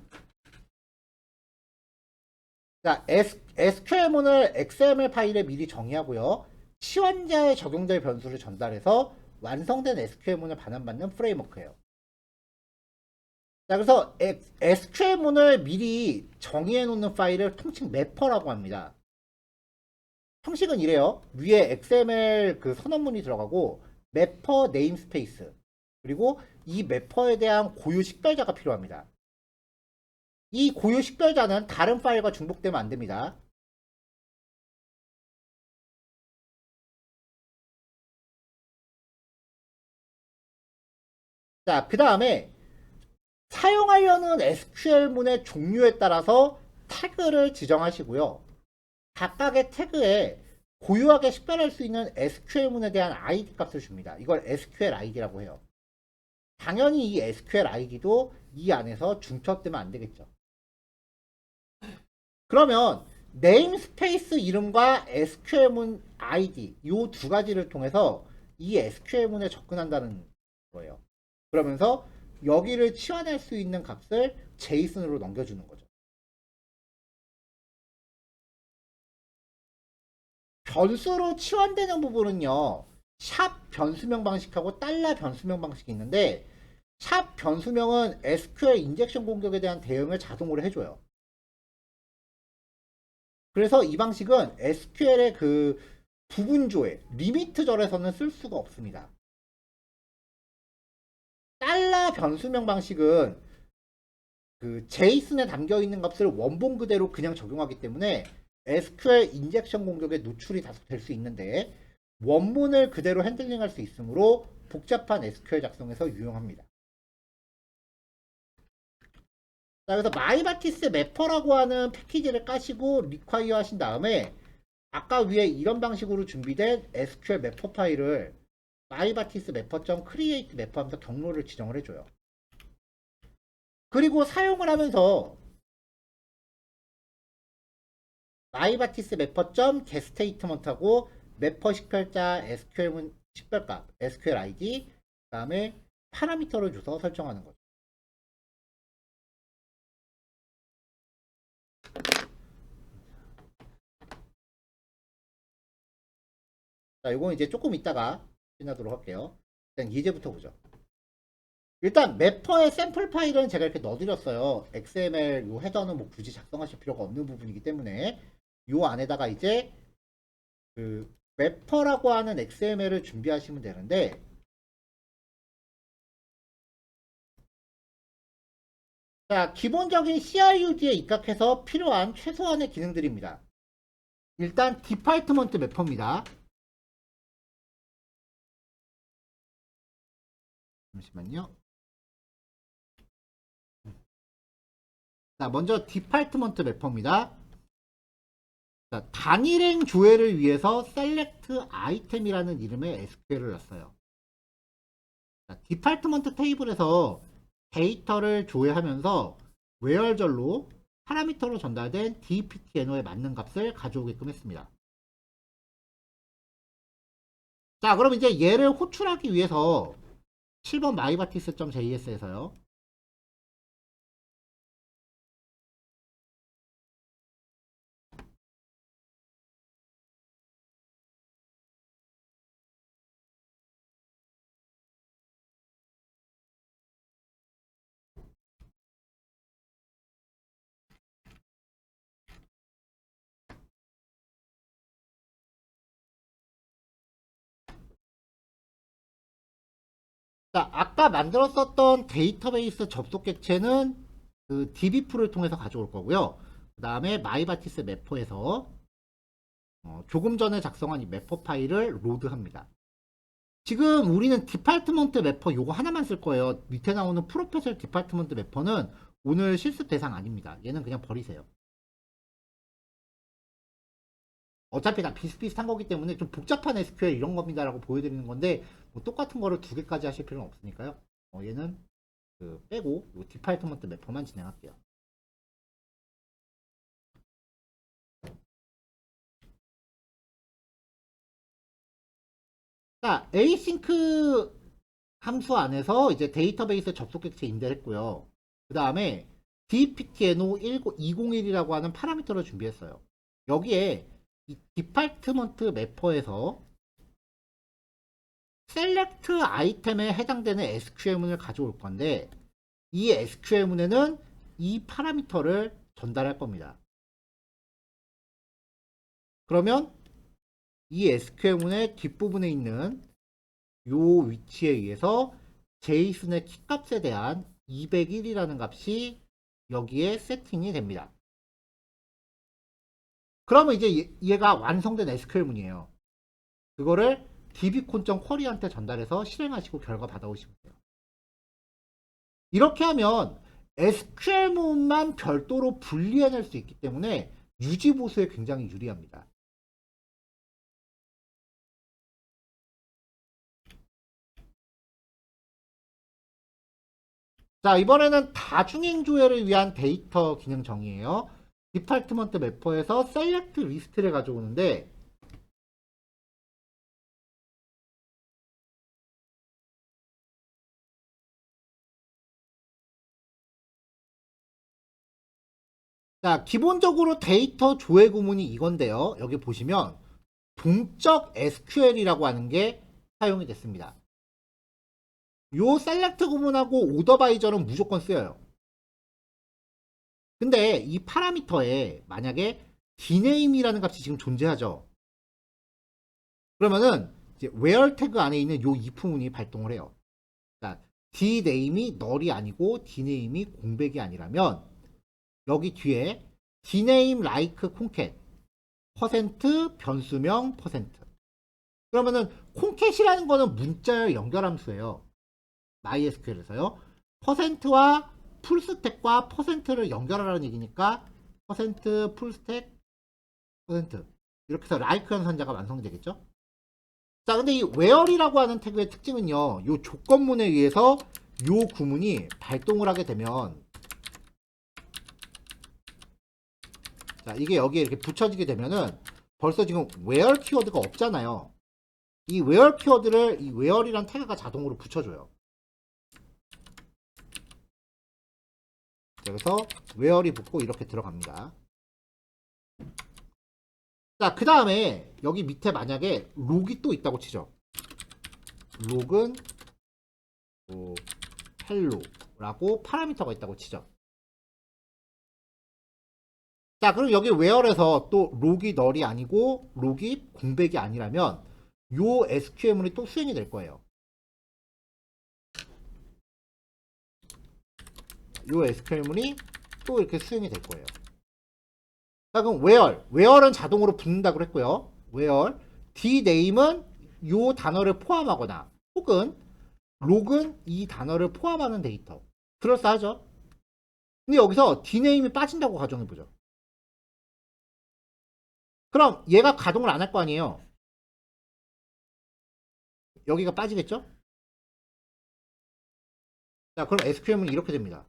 자, SQL문을 XML 파일에 미리 정의하고요. 치환자에 적용될 변수를 전달해서 완성된 SQL문을 반환받는 프레임워크예요. 자, 그래서 SQL문을 미리 정의해 놓는 파일을 통칭 매퍼라고 합니다. 형식은 이래요. 위에 XML 그 선언문이 들어가고 매퍼 네임스페이스 그리고 이 매퍼에 대한 고유 식별자가 필요합니다. 이 고유 식별자는 다른 파일과 중복되면 안 됩니다. 자, 그 다음에 사용하려는 SQL문의 종류에 따라서 태그를 지정하시고요. 각각의 태그에 고유하게 식별할 수 있는 SQL문에 대한 ID 값을 줍니다. 이걸 SQL ID라고 해요. 당연히 이 SQL ID도 이 안에서 중첩되면 안 되겠죠. 그러면 네임스페이스 이름과 SQL문 ID 이 두 가지를 통해서 이 SQL문에 접근한다는 거예요. 그러면서 여기를 치환할 수 있는 값을 제이슨으로 넘겨주는 거죠. 변수로 치환되는 부분은요. 샵 변수명 방식하고 달러 변수명 방식이 있는데 샵 변수명은 SQL 인젝션 공격에 대한 대응을 자동으로 해줘요. 그래서 이 방식은 SQL의 그 부분조회, 리미트절에서는 쓸 수가 없습니다. 달러 변수명 방식은 그 제이슨에 담겨 있는 값을 원본 그대로 그냥 적용하기 때문에 SQL 인젝션 공격에 노출이 다소 될 수 있는데 원문을 그대로 핸들링할 수 있으므로 복잡한 SQL 작성에서 유용합니다. 자, 그래서 마이바티스 매퍼라고 하는 패키지를 까시고 리콰이어 하신 다음에 아까 위에 이런 방식으로 준비된 SQL 매퍼 파일을 마이바티스 매퍼.create 매퍼 하면서 경로를 지정을 해줘요. 그리고 사용을 하면서 마이바티스 매퍼.getStatement하고 매퍼 식별자 SQL 식별값 SQL ID 그 다음에 파라미터를 줘서 설정하는 거죠. 자, 이건 이제 조금 이따가 확인하도록 할게요. 일단 예제부터 보죠. 일단 매퍼의 샘플 파일은 제가 이렇게 넣어드렸어요. XML 요 헤더는 뭐 굳이 작성하실 필요가 없는 부분이기 때문에 요 안에다가 이제 그 매퍼라고 하는 XML을 준비하시면 되는데, 자, 기본적인 CRUD에 입각해서 필요한 최소한의 기능들입니다. 일단 디파트먼트 매퍼입니다. 잠시만요. 자, 먼저 디파트먼트 매퍼입니다. 자, 단일행 조회를 위해서 select item이라는 이름의 SQL을 넣었어요. 자, 디파트먼트 테이블에서 데이터를 조회하면서 where절로 파라미터로 전달된 dptno에 맞는 값을 가져오게끔 했습니다. 자, 그럼 이제 얘를 호출하기 위해서 7번 myBatis.js에서요. 자, 아까 만들었었던 데이터베이스 접속 객체는 그 db풀을 통해서 가져올 거고요. 그 다음에 myBatis 매퍼에서 조금 전에 작성한 이 매퍼 파일을 로드합니다. 지금 우리는 디파트먼트 매퍼 요거 하나만 쓸 거예요. 밑에 나오는 프로페셔널 디파트먼트 매퍼는 오늘 실습 대상 아닙니다. 얘는 그냥 버리세요. 어차피 다 비슷비슷한 거기 때문에 좀 복잡한 SQL 이런 겁니다라고 보여드리는 건데, 뭐 똑같은 거를 두 개까지 하실 필요는 없으니까요. 얘는 그 빼고 요 디파트먼트 매퍼만 진행할게요. 자, async 함수 안에서 이제 데이터베이스 접속 객체 임대를 했고요. 그 다음에 dptno 201이라고 하는 파라미터를 준비했어요. 여기에 이 디파트먼트 매퍼에서 select 아이템에 해당되는 SQL문을 가져올 건데, 이 SQL문에는 이 파라미터를 전달할 겁니다. 그러면 이 SQL문의 뒷부분에 있는 요 위치에 의해서 제이슨의 키값에 대한 201이라는 값이 여기에 세팅이 됩니다. 그러면 이제 얘가 완성된 SQL문이에요. 그거를 dbcon.query한테 전달해서 실행하시고 결과 받아오시면 돼요. 이렇게 하면 SQL문만 별도로 분리해낼 수 있기 때문에 유지보수에 굉장히 유리합니다. 자, 이번에는 다중행 조회를 위한 데이터 기능 정의예요. 디파트먼트 매퍼에서 select list를 가져오는데, 자, 기본적으로 데이터 조회 구문이 이건데요. 여기 보시면 동적 SQL이라고 하는 게 사용이 됐습니다. 요 select 구문하고 오더바이저는 무조건 쓰여요. 근데 이 파라미터에 만약에 dname이라는 값이 지금 존재하죠. 그러면은 이제 where 태그 안에 있는 요 if문이 발동을 해요. 자, dname이 null이 아니고 dname이 공백이 아니라면 여기 뒤에 dname like concat 퍼센트 변수명 퍼센트. 그러면은 콩캣이라는 거는 문자열 연결함수예요. MySQL에서요. 퍼센트와 풀스택과 퍼센트를 연결하라는 얘기니까 퍼센트 풀스택 퍼센트 이렇게 해서 라이크 연산자가 완성되겠죠. 자, 근데 이 where이라고 하는 태그의 특징은요, 요 조건문에 의해서 요 구문이 발동을 하게 되면, 자, 이게 여기에 이렇게 붙여지게 되면은 벌써 지금 where 키워드가 없잖아요. 이 where 키워드를 이 where이란 태그가 자동으로 붙여줘요. 그래서 where이 붙고 이렇게 들어갑니다. 자, 그 다음에 여기 밑에 만약에 록이 또 있다고 치죠. 록은 뭐 헬로라고 파라미터가 있다고 치죠. 자, 그럼 여기 where에서 또 록이 널이 아니고 록이 공백이 아니라면 요 SQL문이 또 수행이 될 거예요. 요 SQL문이 또 이렇게 수행이 될 거예요. 자, 그럼 where은 자동으로 붙는다고 했고요. where dname은 요 단어를 포함하거나 혹은 록은 이 단어를 포함하는 데이터. 그럴싸하죠? 근데 여기서 dname이 빠진다고 가정해보죠. 그럼 얘가 가동을 안 할 거 아니에요. 여기가 빠지겠죠? 자, 그럼 SQL은 이렇게 됩니다.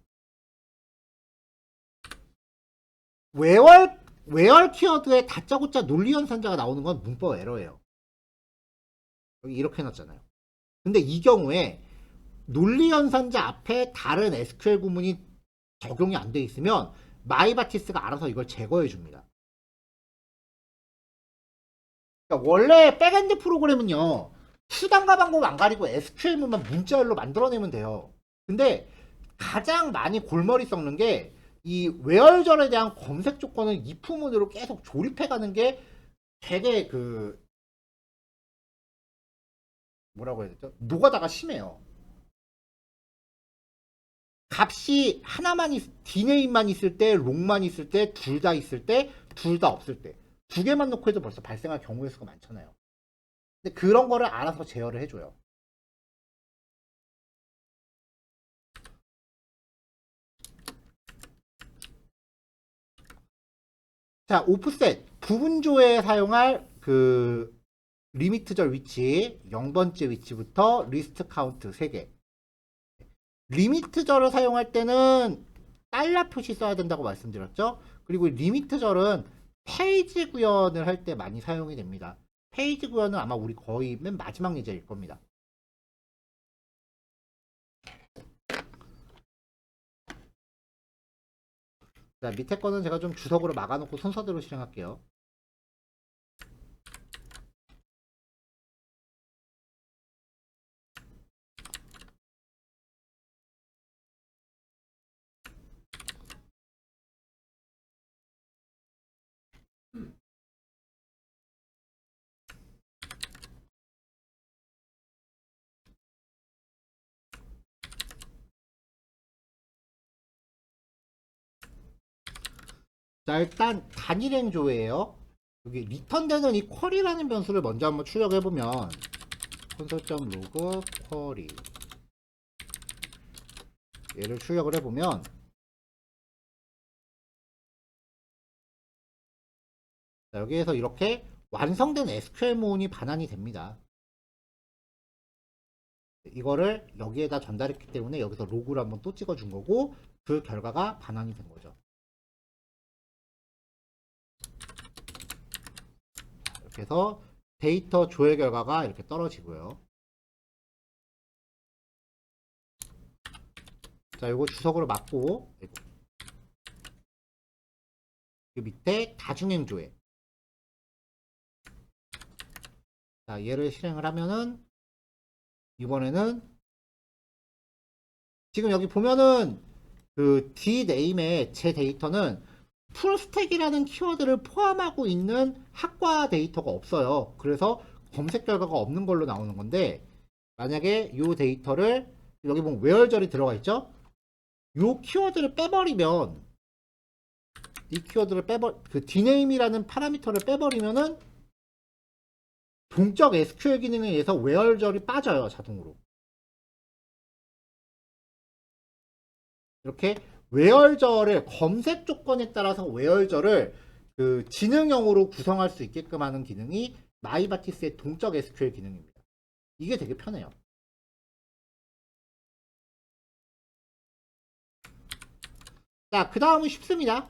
where 키워드에 다짜고짜 논리연산자가 나오는 건 문법 에러예요. 여기 이렇게 해놨잖아요. 근데 이 경우에 논리연산자 앞에 다른 SQL 구문이 적용이 안 돼 있으면 마이바티스가 알아서 이걸 제거해 줍니다. 그러니까 원래 백엔드 프로그램은요, 수단과 방법 안 가리고 SQL문만 문자열로 만들어내면 돼요. 근데 가장 많이 골머리 썩는 게 이 외열절에 대한 검색 조건을 if문으로 계속 조립해가는 게 되게 그 뭐라고 해야 되죠? 노가다가 심해요. 값이 하나만 dname만 있을 때, 롱만 있을 때, 둘 다 있을 때, 둘 다 없을 때, 두 개만 놓고 해도 벌써 발생할 경우의 수가 많잖아요. 근데 그런 거를 알아서 제어를 해줘요. 자, 오프셋 부분조에 사용할 그 리미트절 위치 0번째 위치부터 리스트 카운트 3개. 리미트절을 사용할 때는 달러 표시 써야 된다고 말씀드렸죠. 그리고 리미트절은 페이지 구현을 할 때 많이 사용이 됩니다. 페이지 구현은 아마 우리 거의 맨 마지막 예제일 겁니다. 자, 밑에 거는 제가 좀 주석으로 막아놓고 순서대로 실행할게요. 자, 일단 단일행 조회예요. 여기 리턴되는 이 쿼리라는 변수를 먼저 한번 출력해보면 콘솔.로그 쿼리 얘를 출력을 해보면 자, 여기에서 이렇게 완성된 SQL문이 반환이 됩니다. 이거를 여기에다 전달했기 때문에 여기서 로그를 한번 또 찍어준 거고 그 결과가 반환이 된 거죠. 이렇게 해서 데이터 조회 결과가 이렇게 떨어지고요. 자, 이거 주석으로 맞고 그 밑에 다중행 조회. 자, 얘를 실행을 하면은 이번에는 지금 여기 보면은 그 dname의 제 데이터는 풀스택이라는 키워드를 포함하고 있는 학과 데이터가 없어요. 그래서 검색 결과가 없는 걸로 나오는 건데 만약에 이 데이터를 여기 보면 where절이 들어가 있죠? 이 키워드를 빼버리면 이 키워드를 그 dname이라는 파라미터를 빼버리면은 동적 SQL 기능에 의해서 where절이 빠져요, 자동으로. 이렇게 where절을 검색 조건에 따라서 where절을 그 지능형으로 구성할 수 있게끔 하는 기능이 마이바티스의 동적 SQL 기능입니다. 이게 되게 편해요. 자, 그 다음은 쉽습니다.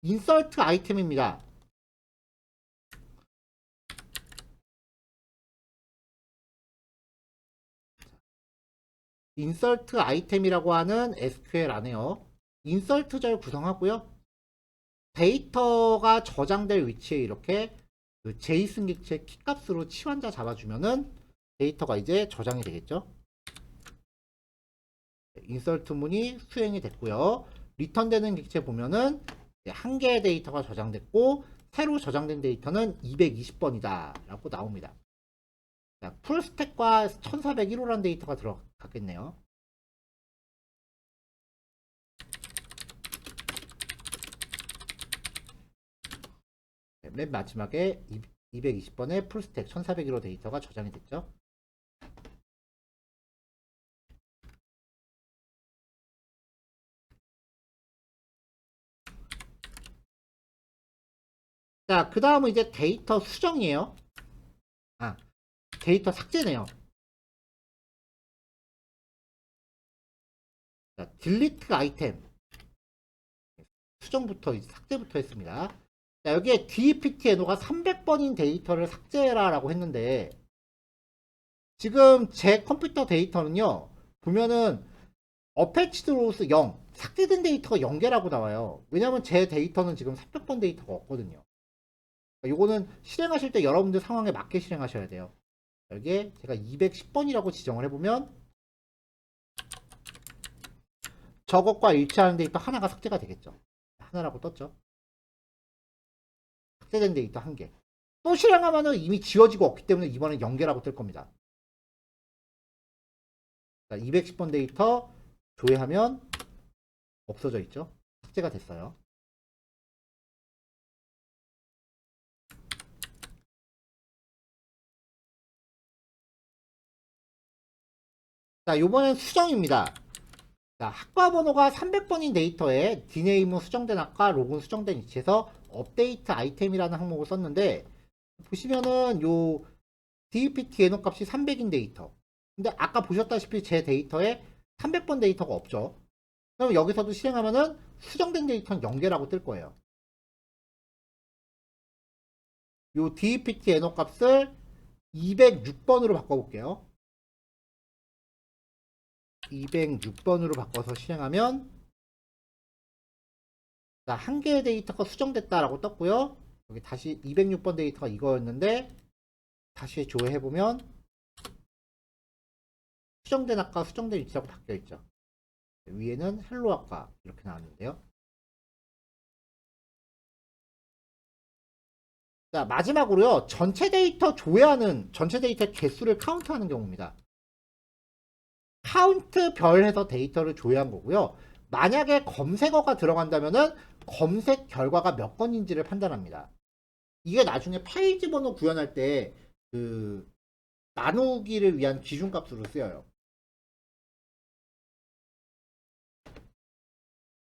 인서트 아이템입니다. 인서트 아이템이라고 하는 SQL 안에요. 인서트절 구성하고요. 데이터가 저장될 위치에 이렇게 그 제이슨 객체 키값으로 치환자 잡아주면은 데이터가 이제 저장이 되겠죠. 인설트 문이 수행이 됐고요. 리턴되는 객체 보면은 한 개의 데이터가 저장됐고 새로 저장된 데이터는 220번이다 라고 나옵니다. 자, 풀스택과 1401호라는 데이터가 들어갔겠네요. 맨 마지막에 220번의 풀스택 1401호 데이터가 저장이 됐죠. 자, 그 다음은 이제 데이터 수정이에요. 아, 데이터 삭제네요. 자, 딜리트 아이템. 수정부터, 이제 삭제부터 했습니다. 자, 여기에 DPT NO가 300번인 데이터를 삭제해라 라고 했는데, 지금 제 컴퓨터 데이터는요, 보면은, 어패치드 로스 0, 삭제된 데이터가 0개라고 나와요. 왜냐면 제 데이터는 지금 300번 데이터가 없거든요. 요거는 실행하실 때 여러분들 상황에 맞게 실행하셔야 돼요. 여기에 제가 210번이라고 지정을 해보면 저것과 일치하는 데이터 하나가 삭제가 되겠죠. 하나라고 떴죠. 삭제된 데이터 한 개. 또 실행하면은 이미 지워지고 없기 때문에 이번엔 0개라고 뜰 겁니다. 210번 데이터 조회하면 없어져 있죠. 삭제가 됐어요. 자, 요번엔 수정입니다. 자, 학과 번호가 300번인 데이터에 디네임은 수정된 학과, 로그는 수정된 위치에서 업데이트 아이템이라는 항목을 썼는데, 보시면은 요 DPT 예노 값이 300인 데이터. 근데 아까 보셨다시피 제 데이터에 300번 데이터가 없죠. 그럼 여기서도 실행하면은 수정된 데이터는 0개라고 뜰 거예요. 요 DPT 예노 값을 206번으로 바꿔볼게요. 206번으로 바꿔서 실행하면 자, 한 개의 데이터가 수정됐다라고 떴고요. 여기 다시 206번 데이터가 이거였는데 다시 조회해보면 수정된 학과, 수정된 위치하고 바뀌어있죠. 위에는 헬로 학과 이렇게 나왔는데요. 자, 마지막으로요. 전체 데이터 조회하는, 전체 데이터 개수를 카운트하는 경우입니다. 카운트 별해서 데이터를 조회한 거고요. 만약에 검색어가 들어간다면은 검색 결과가 몇 건인지를 판단합니다. 이게 나중에 페이지 번호 구현할 때 그 나누기를 위한 기준값으로 쓰여요.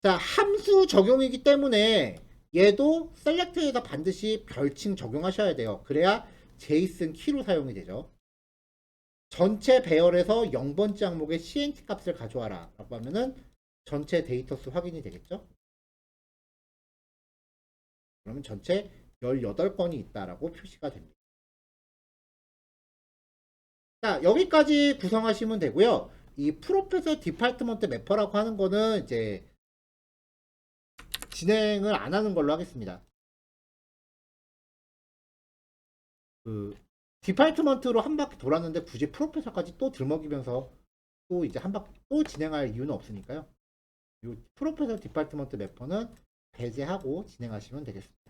자, 함수 적용이기 때문에 얘도 셀렉트에다 반드시 별칭 적용하셔야 돼요. 그래야 제이슨 키로 사용이 되죠. 전체 배열에서 0번째 항목의 CNT 값을 가져와라 라고 하면은 전체 데이터 수 확인이 되겠죠. 그러면 전체 18건이 있다라고 표시가 됩니다. 자, 여기까지 구성하시면 되고요. 이 프로페서 디파트먼트 매퍼라고 하는 거는 이제 진행을 안 하는 걸로 하겠습니다. 그 디파트먼트로 한 바퀴 돌았는데 굳이 프로페서까지 또 들먹이면서 또 이제 한 바퀴 또 진행할 이유는 없으니까요. 이 프로페서 디파트먼트 매퍼는 배제하고 진행하시면 되겠습니다.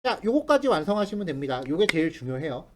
자, 요거까지 완성하시면 됩니다. 요게 제일 중요해요.